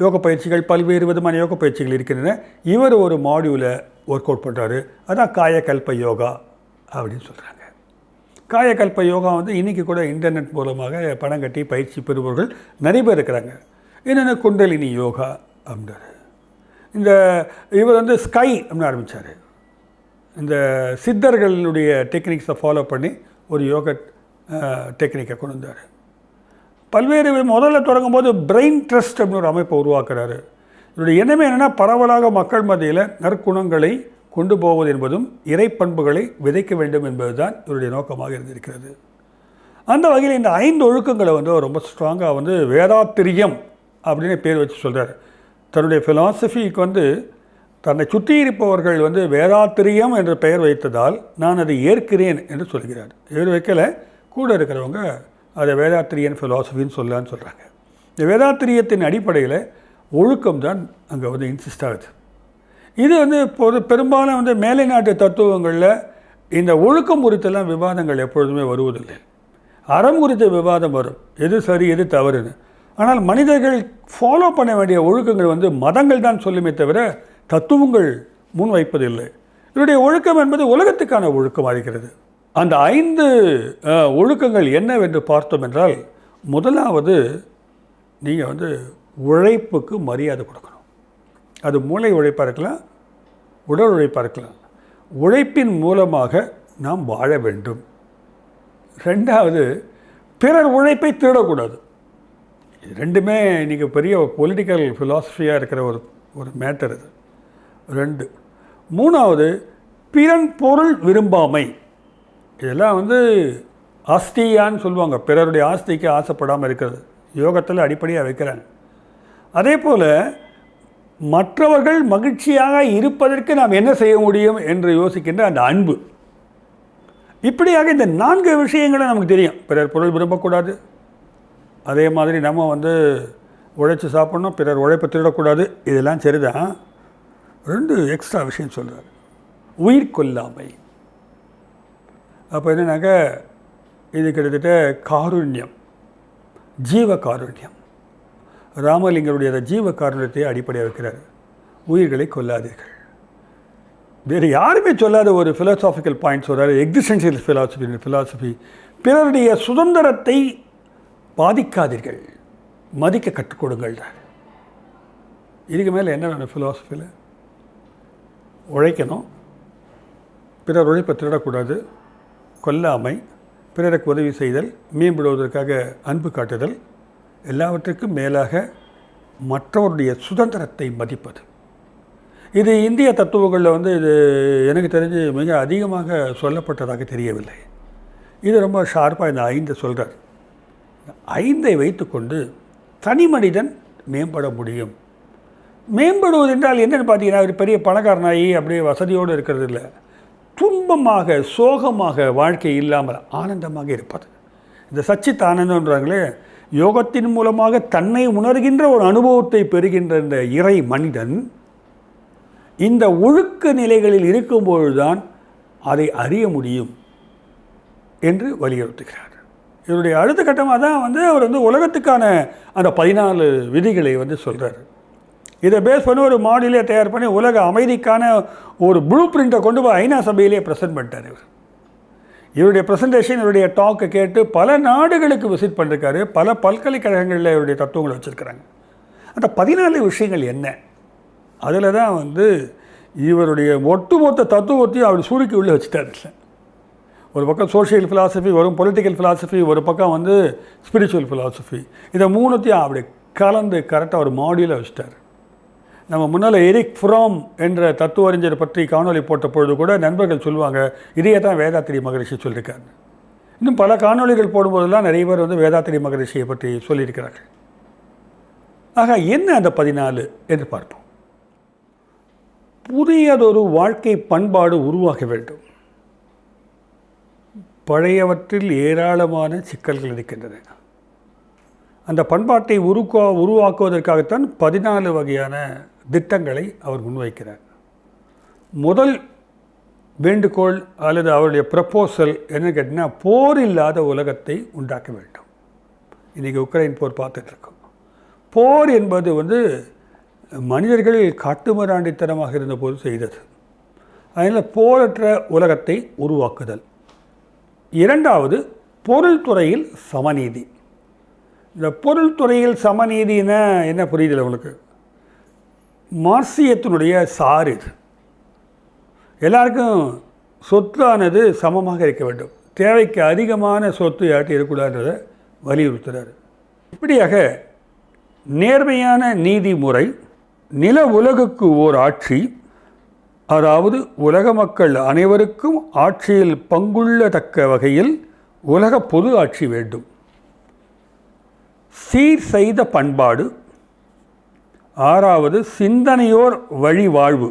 யோக பயிற்சிகள் பல்வேறு விதமான யோக பயிற்சிகள் இருக்கின்றன. இவர் ஒரு மாடியூலை ஒர்க் அவுட் பண்ணுறாரு. அதான் காயகல்ப யோகா அப்படின்னு சொல்கிறாங்க. காயகல்ப யோகா வந்து இன்றைக்கி கூட இன்டர்நெட் மூலமாக பணம் கட்டி பயிற்சி பெறுபவர்கள் நிறைய பேர் இருக்கிறாங்க. என்னென்ன குண்டலினி யோகா அப்படின்றாரு. இவர் வந்து ஸ்கை அப்படின்னு ஆரம்பித்தார். இந்த சித்தர்களுடைய டெக்னிக்ஸை ஃபாலோ பண்ணி ஒரு யோகா டெக்னிக்கை கொண்டு வந்தார். பல்வேறு முதல்ல தொடங்கும் போது பிரெயின் ட்ரஸ்ட் அப்படின்னு ஒரு அமைப்பை உருவாக்குறாரு. இதனுடைய எண்ணமே என்னென்னா, பரவலாக மக்கள் மத்தியில் நற்குணங்களை கொண்டு போவது என்பதும் இறைப்பண்புகளை விதைக்க வேண்டும் என்பது தான் இவருடைய நோக்கமாக இருந்திருக்கிறது. அந்த வகையில் இந்த 5 ஒழுக்கங்களை வந்து ரொம்ப ஸ்ட்ராங்காக வந்து வேதாத்திரியம் அப்படின்னு பேர் வச்சு சொல்கிறார். தன்னுடைய ஃபிலாசபிக்கு வந்து தன்னை சுற்றி இருப்பவர்கள் வந்து வேதாத்திரியம் என்ற பெயர் வைத்ததால் நான் அதை ஏற்கிறேன் என்று சொல்கிறார். இவர் வைக்கல, கூட இருக்கிறவங்க அதை வேதாத்திரியன் ஃபிலாசபின்னு சொல்லலான்னு சொல்கிறாங்க. இந்த வேதாத்திரியத்தின் அடிப்படையில் ஒழுக்கம் தான் அங்கே வந்து இன்சிஸ்ட் ஆகுது. இது வந்து பெரும்பாலும் வந்து மேலை நாட்டு தத்துவங்களில் இந்த ஒழுக்கம் குறித்தெல்லாம் விவாதங்கள் எப்பொழுதுமே வருவதில்லை. அறம் குறித்த விவாதம் வரும், எது சரி எது தவறுன்னு. ஆனால் மனிதர்கள் ஃபாலோ பண்ண வேண்டிய ஒழுக்கங்கள் வந்து மதங்கள் தான் சொல்லுமே தவிர தத்துவங்கள் முன்வைப்பதில்லை. இவருடைய ஒழுக்கம் என்பது உலகத்துக்கான ஒழுக்கம் ஆகிறது. அந்த 5 ஒழுக்கங்கள் என்னவென்று பார்த்தோம் என்றால், முதலாவது நீங்கள் வந்து உழைப்புக்கு மரியாதை கொடுக்கணும். அது மூளை உழைப்பாக இருக்கலாம், உடல் உழைப்பாக இருக்கலாம். உழைப்பின் மூலமாக நாம் வாழ வேண்டும். 2வது, பிறர் உழைப்பை திருடக்கூடாது. ரெண்டுமே இன்றைக்கி பெரிய பொலிட்டிக்கல் ஃபிலாசபியாக இருக்கிற ஒரு மேட்டர் இது. 2. 3வது, பிறன் பொருள் விரும்பாமை. இதெல்லாம் வந்து ஆஸ்தியான்னு சொல்லுவாங்க, பிறருடைய ஆஸ்திக்கு ஆசைப்படாமல் இருக்கிறது. யோகத்தில் அடிப்படையாக வைக்கிறாங்க. அதே போல் மற்றவர்கள் மகிழ்ச்சியாக இருப்பதற்கு நாம் என்ன செய்ய முடியும் என்று யோசிக்கின்ற அந்த அன்பு. இப்படியாக இந்த 4 விஷயங்களும் நமக்கு தெரியும். பிறர் பொருள் விரும்பக்கூடாது, அதே மாதிரி நம்ம வந்து உழைச்சி சாப்பிட்ணும், பிறர் உழைப்பை திருடக்கூடாது. இதெல்லாம் சரிதான். 2 எக்ஸ்ட்ரா விஷயம் சொல்கிறார், உயிர் கொல்லாமை. அப்போ என்னன்னாக்கா இது கிட்டத்தட்ட காருண்யம், ஜீவ காருண்யம். ராமலிங்கருடைய ஜீவ காருண்யத்தை அடிப்படையாக வைக்கிறார். உயிர்களை கொல்லாதீர்கள். வேறு யாருமே சொல்லாத ஒரு ஃபிலாசாபிக்கல் பாயிண்ட் சொல்கிறார், எக்ஸிஸ்டென்ஷியல் ஃபிலாசபி. பிறருடைய சுதந்திரத்தை பாதிக்காதீர்கள், மதிக்க கற்றுக் கொடுங்கள். இதுக்கு மேலே என்ன வேணும் ஃபிலாசபியில்? உழைக்கணும், பிறர் உழைப்பை திருடக்கூடாது, கொல்லாமை, பிறருக்கு உதவி செய்தல், மேம்படுவதற்காக அன்பு காட்டுதல், எல்லாவற்றுக்கும் மேலாக மற்றவருடைய சுதந்திரத்தை மதிப்பது. இது இந்திய தத்துவங்களில் வந்து இது எனக்கு தெரிஞ்சு மிக அதிகமாக சொல்லப்பட்டதாக தெரியவில்லை. இது ரொம்ப ஷார்ப்பாக இந்த 5 சொல்கிறார். 5 வைத்துக்கொண்டு தனி மனிதன் மேம்பட முடியும். மேம்படுவது என்றால் என்னென்னு பார்த்தீங்கன்னா, ஒரு பெரிய பணக்காரனாகி அப்படியே வசதியோடு இருக்கிறது இல்லை, துன்பமாக சோகமாக வாழ்க்கை இல்லாமல் ஆனந்தமாக இருப்பது. இந்த சச்சித் ஆனந்தம்ன்றாங்களே, யோகத்தின் மூலமாக தன்னை உணர்கின்ற ஒரு அனுபவத்தை பெறுகின்ற இந்த இறை மனிதன் இந்த ஒழுக்க நிலைகளில் இருக்கும்பொழுதுதான் அதை அறிய முடியும் என்று வலியுறுத்துகிறார். இவருடைய அடுத்த கட்டமாக தான் வந்து அவர் வந்து உலகத்துக்கான அந்த 14 விதிகளை வந்து சொல்கிறார். இதை பேஸ் பண்ணி ஒரு மாடலே தயார் பண்ணி உலக அமைதிக்கான ஒரு ப்ளூ பிரிண்ட்டை கொண்டு போய் ஐநா சபையிலே ப்ரெசென்ட் பண்ணிட்டார். இவருடைய ப்ரெசன்டேஷன், இவருடைய டாக்கை கேட்டு பல நாடுகளுக்கு விசிட் பண்ணிருக்காரு. பல பல்கலைக்கழகங்களில் இவருடைய தத்துவங்களை வச்சுருக்கிறாங்க. அந்த 14 விஷயங்கள் என்ன, அதில் தான் வந்து இவருடைய ஒட்டுமொத்த தத்துவத்தையும் அவர் சுருக்கி உள்ளே வச்சுட்டார். ஒரு பக்கம் சோஷியல் ஃபிலாசபி வரும், பொலிட்டிக்கல் ஃபிலாசபி ஒரு பக்கம் வந்து ஸ்பிரிச்சுவல் ஃபிலாசபி. இதை 3த்தையும் அப்படி கலந்து கரெக்டாக ஒரு மாடியூலில் வச்சுட்டார். நம்ம முன்னால் எரிக் ஃப்ரோம் என்ற தத்துவ அறிஞர் பற்றி காணொலி போட்ட பொழுது கூட நண்பர்கள் சொல்லுவாங்க, இதையே தான் வேதாத்திரி மகரிஷி சொல்லியிருக்காரு. இன்னும் பல காணொலிகள் போடும்போதெல்லாம் நிறைய பேர் வந்து வேதாத்திரி மகரிஷியை பற்றி சொல்லியிருக்கிறார்கள். ஆக என்ன அந்த 14 என்று பார்ப்போம். புதியதொரு வாழ்க்கை பண்பாடு உருவாக வேண்டும். பழையவற்றில் ஏராளமான சிக்கல்கள் இருக்கின்றன. அந்த பண்பாட்டை உருவாக்குவதற்காகத்தான் 14 வகையான திட்டங்களை அவர் முன்வைக்கிறார். முதல் வேண்டுகோள் அல்லது அவருடைய ப்ரப்போசல் என்ன கேட்டிங்கன்னா, போர் இல்லாத உலகத்தை உண்டாக்க வேண்டும். இன்றைக்கி உக்ரைன் போர் பார்த்துட்ருக்கோம். போர் என்பது வந்து மனிதர்கள் காட்டுமிராண்டித்தனமாக இருந்தபோது செய்தது. அதனால் போரற்ற உலகத்தை உருவாக்குதல். 2வது, பொருள் துறையில் சமநீதி. இந்த பொருள் துறையில் சமநீதினா என்ன புரியுதில்லை உங்களுக்கு? மார்க்சியத்தினுடைய சார் இது. எல்லாருக்கும் சொத்தானது சமமாக இருக்க வேண்டும், தேவைக்கு அதிகமான சொத்து யார்ட்டு இருக்கக்கூடாதுன்றதை வலியுறுத்துகிறார். இப்படியாக நேர்மையான நீதி முறை, நில உலகுக்கு ஓர் ஆட்சி, அதாவது உலக மக்கள் அனைவருக்கும் ஆட்சியில் பங்குள்ளத்தக்க வகையில் உலக பொது ஆட்சி வேண்டும். சீர் செய்த பண்பாடு. 6வது, சிந்தனையோர் வழி வாழ்வு.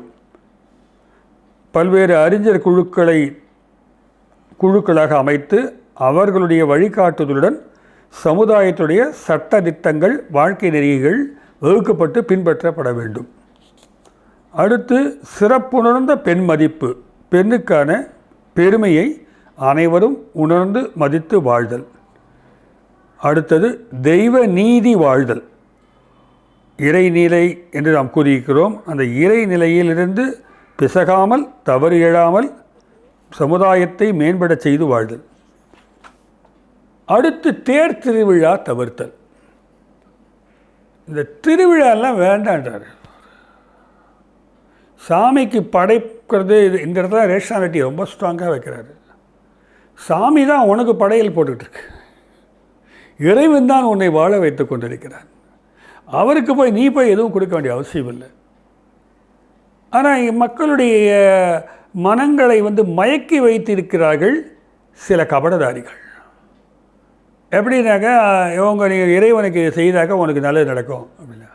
பல்வேறு அறிஞர் குழுக்களாக அமைத்து அவர்களுடைய வழிகாட்டுதலுடன் சமுதாயத்துடைய சட்ட திட்டங்கள், வாழ்க்கை நெறிகள் வகுக்கப்பட்டு பின்பற்றப்பட வேண்டும். அடுத்து சிறப்புணர்ந்த பெண் மதிப்பு, பெண்ணுக்கான பெருமையை அனைவரும் உணர்ந்து மதித்து வாழ்தல். அடுத்தது தெய்வ நீதி வாழ்தல். இறைநிலை என்று நாம் கூறியிருக்கிறோம். அந்த இறைநிலையிலிருந்து பிசகாமல் தவறு எழாமல் சமுதாயத்தை மேம்பட செய்து வாழ்தல். அடுத்து தேர் திருவிழா தவிர்த்தல். இந்த திருவிழாலாம் வேண்டான்றார். சாமிக்கு படைக்கிறது இந்த இடத்துல ரேஷனாலிட்டி ரொம்ப ஸ்ட்ராங்காக வைக்கிறாரு. சாமி தான் உனக்கு படையல் போட்டுக்கிட்டு இறைவன் தான் உன்னை வாழ வைத்து கொண்டிருக்கிறான். அவருக்கு போய் நீ போய் எதுவும் கொடுக்க வேண்டிய அவசியம் இல்லை. ஆனால் மக்களுடைய மனங்களை மயக்கி வைத்திருக்கிறார்கள் சில கபடதாரிகள். எப்படின்னாக்கா இவங்க நீங்கள் இறைவனுக்கு செய்தாக்க உனக்கு நல்லது நடக்கும் அப்படின்னா,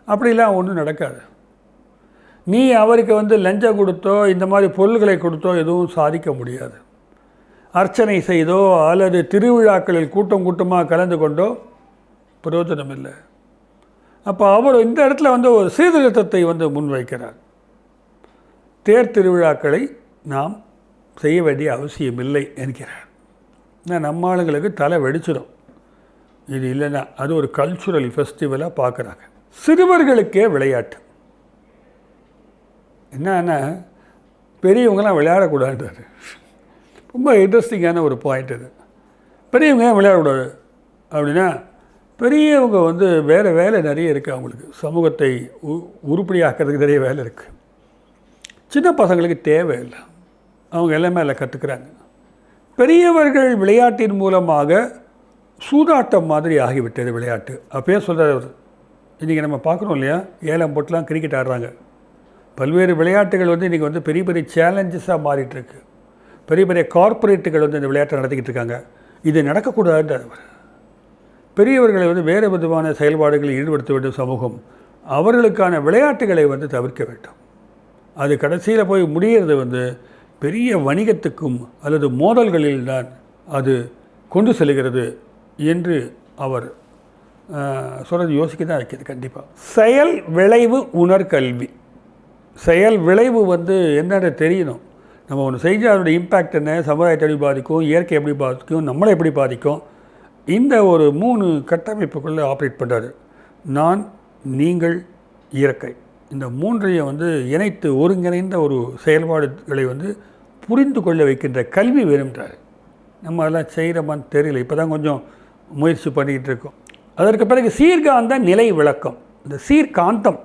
அப்படிலாம் ஒன்றும் நடக்காது. நீ அவருக்கு லஞ்சம் கொடுத்தோ இந்த மாதிரி பொருள்களை கொடுத்தோ எதுவும் சாதிக்க முடியாது. அர்ச்சனை செய்தோ அல்லது திருவிழாக்களில் கூட்டம் கூட்டமாக கலந்து கொண்டோ பிரயோஜனம் இல்லை. அப்போ அவர் இந்த இடத்துல ஒரு சீர்திருத்தத்தை முன்வைக்கிறார். தேர் திருவிழாக்களை நாம் செய்ய வேண்டிய அவசியம் இல்லை என்கிறார். நம்ம ஆளுங்களுக்கு தலை வெடிச்சிடும். இது இல்லைன்னா அது ஒரு கல்ச்சுரல் ஃபெஸ்டிவலாக பார்க்குறாங்க. சிறுவர்களுக்கே விளையாட்டு. என்னன்னா பெரியவங்களாம் விளையாடக்கூடாதுன்றாரு. ரொம்ப இன்ட்ரெஸ்டிங்கான ஒரு பாயிண்ட் இது. பெரியவங்க ஏன் விளையாடக்கூடாது அப்படின்னா, பெரியவங்க வேறு வேலை நிறைய இருக்குது. அவங்களுக்கு சமூகத்தை உருப்படியாக்கிறதுக்கு நிறைய வேலை இருக்குது. சின்ன பசங்களுக்கு தேவையில்லை. அவங்க எல்லாமே அதில் கற்றுக்கிறாங்க. பெரியவர்கள் விளையாட்டின் மூலமாக சூதாட்டம் மாதிரி ஆகிவிட்டது விளையாட்டு. அப்பயே சொல்கிறார். இன்றைக்கி நம்ம பார்க்குறோம் இல்லையா, ஏலம் போட்டுலாம் கிரிக்கெட் ஆடுறாங்க. பல்வேறு விளையாட்டுகள் இன்றைக்கி பெரிய பெரிய சேலஞ்சஸாக மாறிட்டுருக்கு. பெரிய பெரிய கார்ப்பரேட்டுகள் இந்த விளையாட்டை நடத்திக்கிட்டு இருக்காங்க. இது நடக்கக்கூடாதுன்றார். பெரியவர்களை வேறு விதமான செயல்பாடுகளில் ஈடுபடுத்த வேண்டும் சமூகம். அவர்களுக்கான விளையாட்டுகளை தவிர்க்க வேண்டும். அது கடைசியில் போய் முடிகிறது பெரிய வணிகத்துக்கும் அல்லது மோதல்களில் தான் அது கொண்டு செல்கிறது என்று அவர் சொல்கிறது யோசிக்க தான் வைக்கிது. கண்டிப்பாக செயல் விளைவு உணர்கல்வி. செயல் விளைவு என்னென்னு தெரியணும். நம்ம ஒன்று செஞ்சால் அதோடய இம்பேக்ட் என்ன, சமுதாயத்தை எப்படி பாதிக்கும், இயற்கை எப்படி பாதிக்கும், நம்மளை எப்படி பாதிக்கும், இந்த ஒரு 3 கட்டமைப்புக்குள்ளே ஆப்ரேட் பண்ணுறாரு. நான், நீங்கள், இயற்கை. இந்த 3ஐயும் இணைத்து ஒருங்கிணைந்த ஒரு செயல்பாடுகளை புரிந்து கொள்ள வைக்கின்ற கல்வி வேணும்ன்றார். நம்ம அதெல்லாம் செய்கிறோமான்னு தெரியல. இப்போ தான் கொஞ்சம் முயற்சி பண்ணிக்கிட்டு இருக்கோம். அதற்கு பிறகு சீர்காந்த நிலை விளக்கம். இந்த சீர்காந்தம்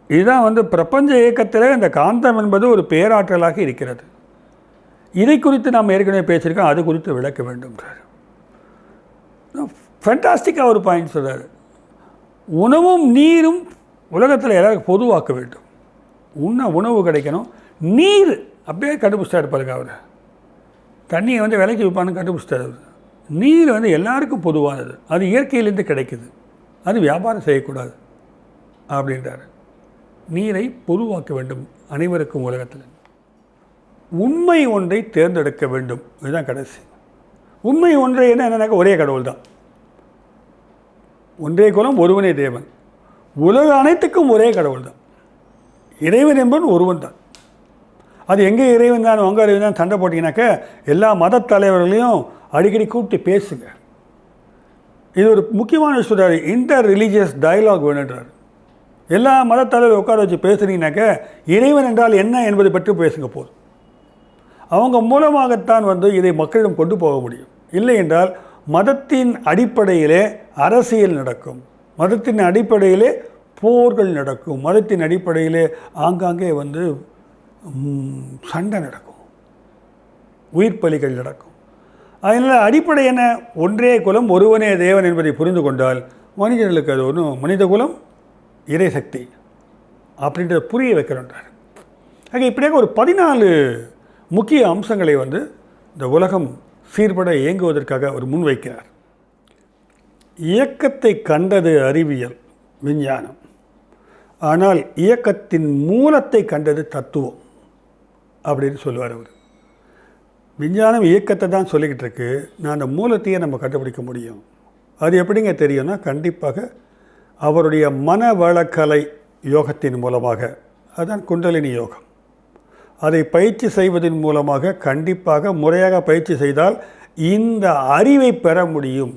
இதுதான் பிரபஞ்ச இயக்கத்தில் இந்த காந்தம் என்பது ஒரு பேராற்றலாக இருக்கிறது. இதை குறித்து நாம் ஏற்கனவே பேசியிருக்கோம். அது குறித்து விளக்க வேண்டும்ன்றார். ஃபேண்டாஸ்டிக்காக ஒரு பாயிண்ட் சொல்கிறார். உணவும் நீரும் உலகத்தில் எல்லாருக்கும் பொதுவாக்க வேண்டும். உணவு கிடைக்கணும், நீர் அப்படியே கண்டுபிடிச்சிட்டாரு பாருங்க. அவர் தண்ணியை விலைக்கு விற்பான்னு கண்டுபிடிச்சிட்டாரு. நீர் எல்லாருக்கும் பொதுவானது. அது இயற்கையிலேருந்து கிடைக்குது. அது வியாபாரம் செய்யக்கூடாது அப்படின்றார். நீரை பொதுவாக்க வேண்டும் அனைவருக்கும் உலகத்தில். உண்மை ஒன்றை தேர்ந்தெடுக்க வேண்டும். இதுதான் கடைசி. உண்மை ஒன்றை என்னன்னாக்கா ஒரே கடவுள் தான். ஒன்றே குலம் ஒருவனே தேவன். உலக அனைத்துக்கும் ஒரே கடவுள் தான். இறைவன் என்பவன் ஒருவன் தான். அது எங்கே இறைவன் தான் உங்கள் இறைவன் தான் சண்டை போட்டிங்கனாக்கா எல்லா மத தலைவர்களையும் அடிக்கடி கூப்பிட்டு பேசுங்க. இது ஒரு முக்கியமான விஷயம். இன்டர் ரிலீஜியஸ் டயலாக் வேணுன்றார். எல்லா மத தலைவரை உட்கார வச்சு பேசுனீங்கனாக்கா இறைவன் என்றால் என்ன என்பதை பற்றி பேசுங்க போதும். அவங்க மூலமாகத்தான் இதை மக்களிடம் கொண்டு போக முடியும். இல்லை என்றால் மதத்தின் அடிப்படையிலே அரசியல் நடக்கும், மதத்தின் அடிப்படையிலே போர்கள் நடக்கும், மதத்தின் அடிப்படையிலே ஆங்காங்கே சண்டை நடக்கும், உயிர் பலிகள் நடக்கும். அதனால் அடிப்படை என்ன? ஒன்றே குலம் ஒருவனே தேவன் என்பதை புரிந்து கொண்டால் மனிதர்களுக்கு அது ஒன்றும் மனித குலம் இறைசக்தி அப்படின்றத புரிய வைக்கிறோன்றார். ஆக இப்படியாக ஒரு 14 முக்கிய அம்சங்களை இந்த உலகம் சீர்பட இயங்குவதற்காக அவர் முன்வைக்கிறார். இயக்கத்தை கண்டது அறிவியல் விஞ்ஞானம், ஆனால் இயக்கத்தின் மூலத்தை கண்டது தத்துவம் அப்படின்னு சொல்லுவார் அவர். விஞ்ஞானம் இயக்கத்தை தான் சொல்லிக்கிட்டு இருக்கு, நான் அந்த மூலத்தையே நம்ம கண்டுபிடிக்க முடியும். அது எப்படிங்க தெரியும்னா கண்டிப்பாக அவருடைய மனவளக்கலை யோகத்தின் மூலமாக அதுதான் குண்டலினி யோகம். அதை பயிற்சி செய்வதன் மூலமாக கண்டிப்பாக முறையாக பயிற்சி செய்தால் இந்த அறிவை பெற முடியும்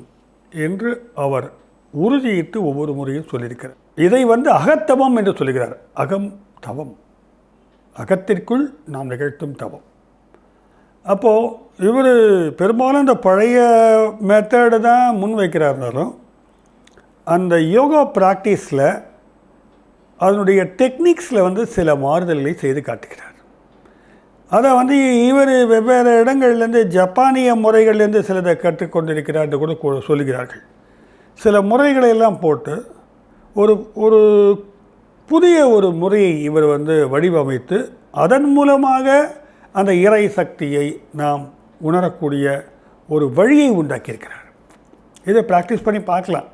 என்று அவர் உறுதியிட்டு ஒவ்வொரு முறையும் சொல்லியிருக்கிறார். இதை அகத்தவம் என்று சொல்லுகிறார். அகம் தவம், அகத்திற்குள் நாம் நிகழ்த்தும் தவம். அப்போது இவர் பெரும்பாலும் இந்த பழைய மெத்தடு தான் முன் வைக்கிறாருனாலும் அந்த யோகா ப்ராக்டிஸில் அதனுடைய டெக்னிக்ஸில் சில மாறுதல்களை செய்து காட்டுகிறார். அதை இவர் வெவ்வேறு இடங்கள்லேருந்து ஜப்பானிய முறைகள்லேருந்து சிலதை கற்றுக்கொண்டிருக்கிறார் என்று கூட சொல்லுகிறார்கள். சில முறைகளை எல்லாம் போட்டு ஒரு ஒரு புதிய ஒரு முறையை இவர் வடிவமைத்து அதன் மூலமாக அந்த இறை சக்தியை நாம் உணரக்கூடிய ஒரு வழியை உண்டாக்கியிருக்கிறார். இதை ப்ராக்டிஸ் பண்ணி பார்க்கலாம்.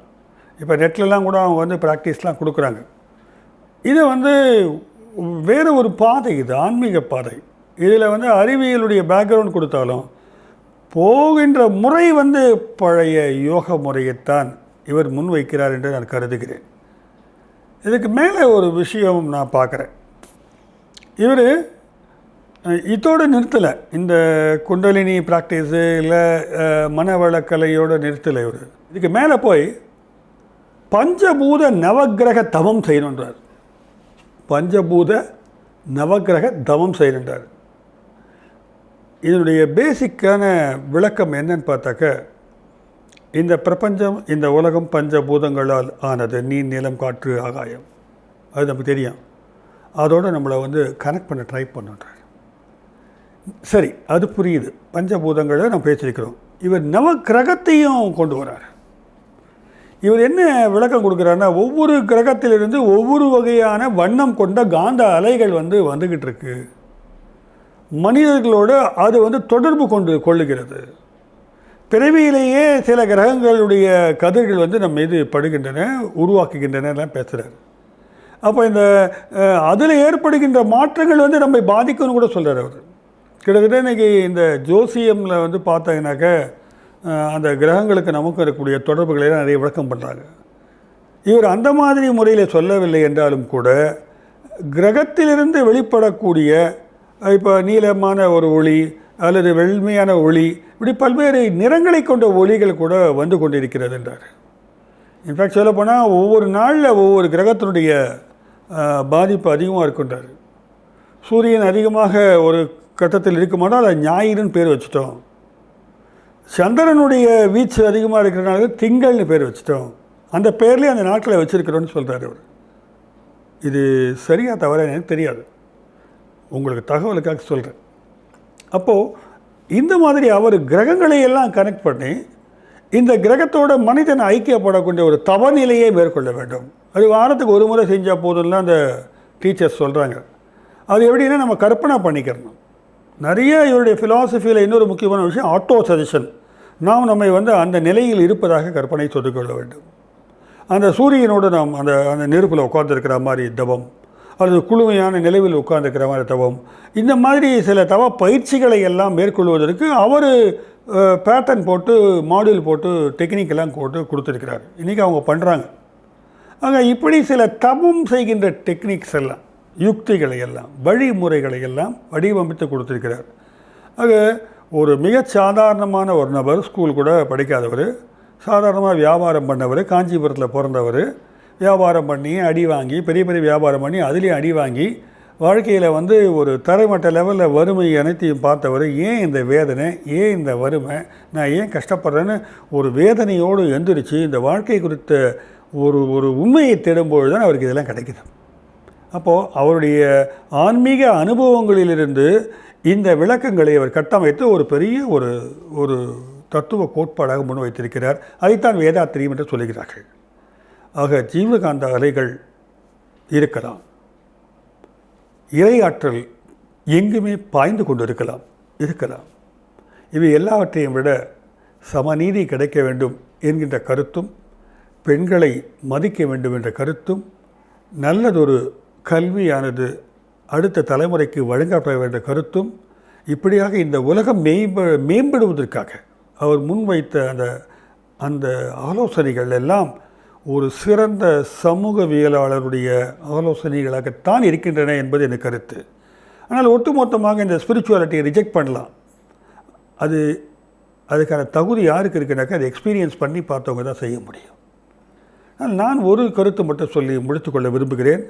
இப்போ நெட்லலாம் கூட அவங்க ப்ராக்டிஸ்லாம் கொடுக்குறாங்க. இது வேறு ஒரு பாதை, இது ஆன்மீக பாதை. இதில் அறிவியலுடைய பேக்ரவுண்ட் கொடுத்தாலும் போகின்ற முறை பழைய யோக முறையைத்தான் இவர் முன்வைக்கிறார் என்று நான் கருதுகிறேன். இதுக்கு மேலே ஒரு விஷயம் நான் பார்க்குறேன். இவர் இதோடு நிறுத்தலை. இந்த குண்டலினி ப்ராக்டிஸு இல்லை மனவளக்கலையோடு நிறுத்தலை. இவர் இதுக்கு மேலே போய் பஞ்சபூத நவக்கிரக தவம் செய்யணுன்றார். பஞ்சபூத நவக்கிரக தவம் செய்யணுன்றார். இதனுடைய பேசிக்கான விளக்கம் என்னன்னு பார்த்தாக்க, இந்த பிரபஞ்சம், இந்த உலகம் பஞ்சபூதங்களால் ஆனது. நீர், நிலம், காற்று, ஆகாயம். அது நமக்கு தெரியும். அதோடு நம்மளை கனெக்ட் பண்ண ட்ரை பண்ணுறார். சரி, அது புரியுது. பஞ்சபூதங்களை நம்ம பேசியிருக்கிறோம். இவர் நவக்கிரகத்தையும் கொண்டு வரார். இவர் என்ன விளக்கம் கொடுக்குறாருன்னா, ஒவ்வொரு கிரகத்திலிருந்து ஒவ்வொரு வகையான வண்ணம் கொண்ட காந்த அலைகள் வந்துக்கிட்டு இருக்கு. மனிதர்களோடு அது தொடர்பு கொள்ளுகிறது. பிறவியிலேயே சில கிரகங்களுடைய கதிர்கள் நம்ம மீது படுகின்றன, உருவாக்குகின்றன எல்லாம் பேசுகிறார். அப்போ இந்த அதில் ஏற்படுகின்ற மாற்றங்கள் நம்மை பாதிக்கும்னு கூட சொல்கிறார் அவர். கிட்டத்தட்ட இன்றைக்கி இந்த ஜோசியமில் பார்த்தீங்கன்னாக்க அந்த கிரகங்களுக்கு நமக்கு இருக்கக்கூடிய தொடர்புகளெல்லாம் நிறைய விளக்கம் பண்ணுறாங்க. இவர் அந்த மாதிரி முறையில் சொல்லவில்லை என்றாலும் கூட கிரகத்திலிருந்து வெளிப்படக்கூடிய இப்போ நீளமான ஒரு ஒளி அல்லது வெண்மையான ஒளி, இப்படி பல்வேறு நிறங்களை கொண்ட ஒளிகள் கூட வந்து கொண்டிருக்கிறது என்றார். இன்ஃபேக்ட் சொல்லப்போனால் ஒவ்வொரு நாளில் ஒவ்வொரு கிரகத்தினுடைய பாதிப்பு அதிகமாக இருக்குன்றார். சூரியன் அதிகமாக ஒரு கட்டத்தில் இருக்குமானால் அது ஞாயிறுன்னு பேர் வச்சுட்டோம். சந்திரனுடைய வீச்சு அதிகமாக இருக்கிறனால திங்கள்னு பேர் வச்சுட்டோம். அந்த பேர்லேயே அந்த நாட்களை வச்சுருக்கிறோன்னு சொல்கிறார் அவர். இது சரியாக தவிர எனக்கு தெரியாது, உங்களுக்கு தகவலுக்காக சொல்கிறேன். அப்போது இந்த மாதிரி அவர் கிரகங்களை எல்லாம் கனெக்ட் பண்ணி இந்த கிரகத்தோட மனிதன் ஐக்கியப்படக்கூடிய ஒரு தவநிலையை மேற்கொள்ள வேண்டும். அது வாரத்துக்கு ஒரு முறை செஞ்சால் போதும்லாம் அந்த டீச்சர்ஸ் சொல்கிறாங்க. அது எப்படின்னா நம்ம கற்பனை பண்ணிக்கிறணும். நிறைய இவருடைய ஃபிலாசபியில் இன்னொரு முக்கியமான விஷயம் ஆட்டோ சஜஷன். நாம் நம்மை அந்த நிலையில் இருப்பதாக கற்பனை சொல்லிக்கொள்ள வேண்டும். அந்த சூரியனோடு நாம் அந்த நெருப்பில் உட்கார்ந்துருக்கிற மாதிரி தவம், அல்லது குளுமையான நிலவில் உட்கார்ந்துருக்கிற மாதிரி தவம், இந்த மாதிரி சில தவ பயிற்சிகளை எல்லாம் மேற்கொள்வதற்கு அவர் பேட்டர்ன் போட்டு மாடியூல் போட்டு டெக்னிக்கெல்லாம் போட்டு கொடுத்துருக்கிறார். இன்றைக்கி அவங்க பண்ணுறாங்க. ஆக இப்படி சில தவம் செய்கின்ற டெக்னிக்ஸ் எல்லாம், யுக்திகளை எல்லாம், வழிமுறைகளை எல்லாம் வடிவமைத்து கொடுத்துருக்கிறார். ஆக ஒரு மிக சாதாரணமான ஒரு நபர், ஸ்கூல் கூட படிக்காதவர், சாதாரணமாக வியாபாரம் பண்ணவர், காஞ்சிபுரத்தில் பிறந்தவர், வியாபாரம் பண்ணி அடி வாங்கி பெரிய பெரிய வியாபாரம் பண்ணி அதுலேயும் அடி வாங்கி வாழ்க்கையில் ஒரு தரைமட்ட லெவலில் வறுமை அனைத்தையும் பார்த்தவர், ஏன் இந்த வேதனை, ஏன் இந்த வறுமை, நான் ஏன் கஷ்டப்படுறேன்னு ஒரு வேதனையோடு எந்திரிச்சு இந்த வாழ்க்கை குறித்த ஒரு உண்மையை தேடும்பொழுது தான் அவருக்கு இதெல்லாம் கிடைக்குது. அப்போது அவருடைய ஆன்மீக அனுபவங்களிலிருந்து இந்த விளக்கங்களை அவர் கட்டமைத்து ஒரு பெரிய ஒரு தத்துவ கோட்பாடாக முன்வைத்திருக்கிறார். அதைத்தான் வேதாத்திரியம் என்று சொல்லுகிறார்கள். ஆக ஜீவகாந்த அலைகள் இருக்கலாம், இறையாற்றல் எங்குமே பாய்ந்து கொண்டு இருக்கலாம். இவை எல்லாவற்றையும் விட சமநீதி கிடைக்க வேண்டும் என்கின்ற கருத்தும், பெண்களை மதிக்க வேண்டும் என்ற கருத்தும், நல்லதொரு கல்வியானது அடுத்த தலைமுறைக்கு வழங்கப்பட வேண்டிய கருத்தும், இப்படியாக இந்த உலகம் மேம்படுவதற்காக அவர் முன்வைத்த அந்த ஆலோசனைகள் எல்லாம் ஒரு சிறந்த சமூகவியலாளருடைய ஆலோசனைகளாகத்தான் இருக்கின்றன என்பது எனக்கு கருத்து. ஆனால் ஒட்டுமொத்தமாக இந்த ஸ்பிரிச்சுவாலிட்டியை ரிஜெக்ட் பண்ணலாம். அதுக்கான தகுதி யாருக்கு இருக்குனாக்கா அதை எக்ஸ்பீரியன்ஸ் பண்ணி பார்த்தவங்க தான் செய்ய முடியும். நான் ஒரு கருத்து மட்டும் சொல்லி முடித்துக்கொள்ள விரும்புகிறேன்.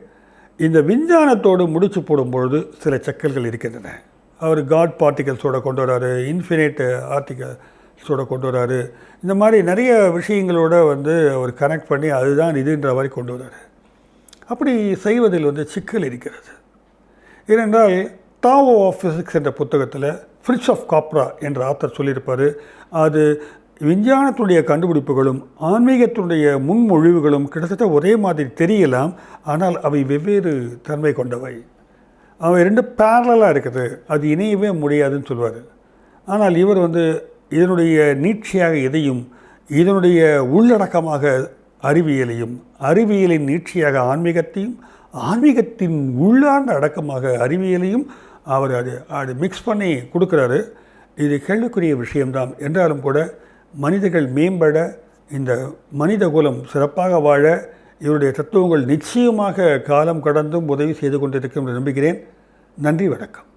இந்த விஞ்ஞானத்தோடு முடிச்சு போடும்பொழுது சில சிக்கல்கள் இருக்கின்றன. அவர் காட் பார்ட்டிகல்ஸோட கொண்டு வராரு, இன்ஃபினைட் ஆர்டிகல்ஸோட கொண்டு வராரு. இந்த மாதிரி நிறைய விஷயங்களோட அவர் கனெக்ட் பண்ணி அதுதான் இதுன்ற மாதிரி கொண்டு வராரு. அப்படி செய்வதில் சிக்கல் இருக்கிறது. ஏனென்றால் டாவோ ஆஃப் ஃபிசிக்ஸ் என்ற புத்தகத்தில் ஃப்ரிட்ஸ் ஆஃப் காப்ரா என்ற ஆத்தர் சொல்லியிருப்பார், அது விஞ்ஞானத்துடைய கண்டுபிடிப்புகளும் ஆன்மீகத்துடைய முன்மொழிவுகளும் கிட்டத்தட்ட ஒரே மாதிரி தெரியலாம், ஆனால் அவை வெவ்வேறு தன்மை கொண்டவை. அவை ரெண்டு பேரலாக இருக்குது, அது இணையவே முடியாதுன்னு சொல்வார். ஆனால் இவர் இதனுடைய நீட்சியாக எதையும், இதனுடைய உள்ளடக்கமாக அறிவியலையும், அறிவியலின் நீட்சியாக ஆன்மீகத்தையும், ஆன்மீகத்தின் உள்ளார்ந்த அடக்கமாக அறிவியலையும் அவர் அது மிக்ஸ் பண்ணி கொடுக்குறாரு. இது கேள்விக்குரிய விஷயம்தான். என்றாலும் கூட மனிதர்கள் மேம்பட, இந்த மனித குலம் சிறப்பாக வாழ இவருடைய தத்துவங்கள் நிச்சயமாக காலம் கடந்தும் உதவி செய்து கொண்டிருக்கும் என்று நம்புகிறேன். நன்றி, வணக்கம்.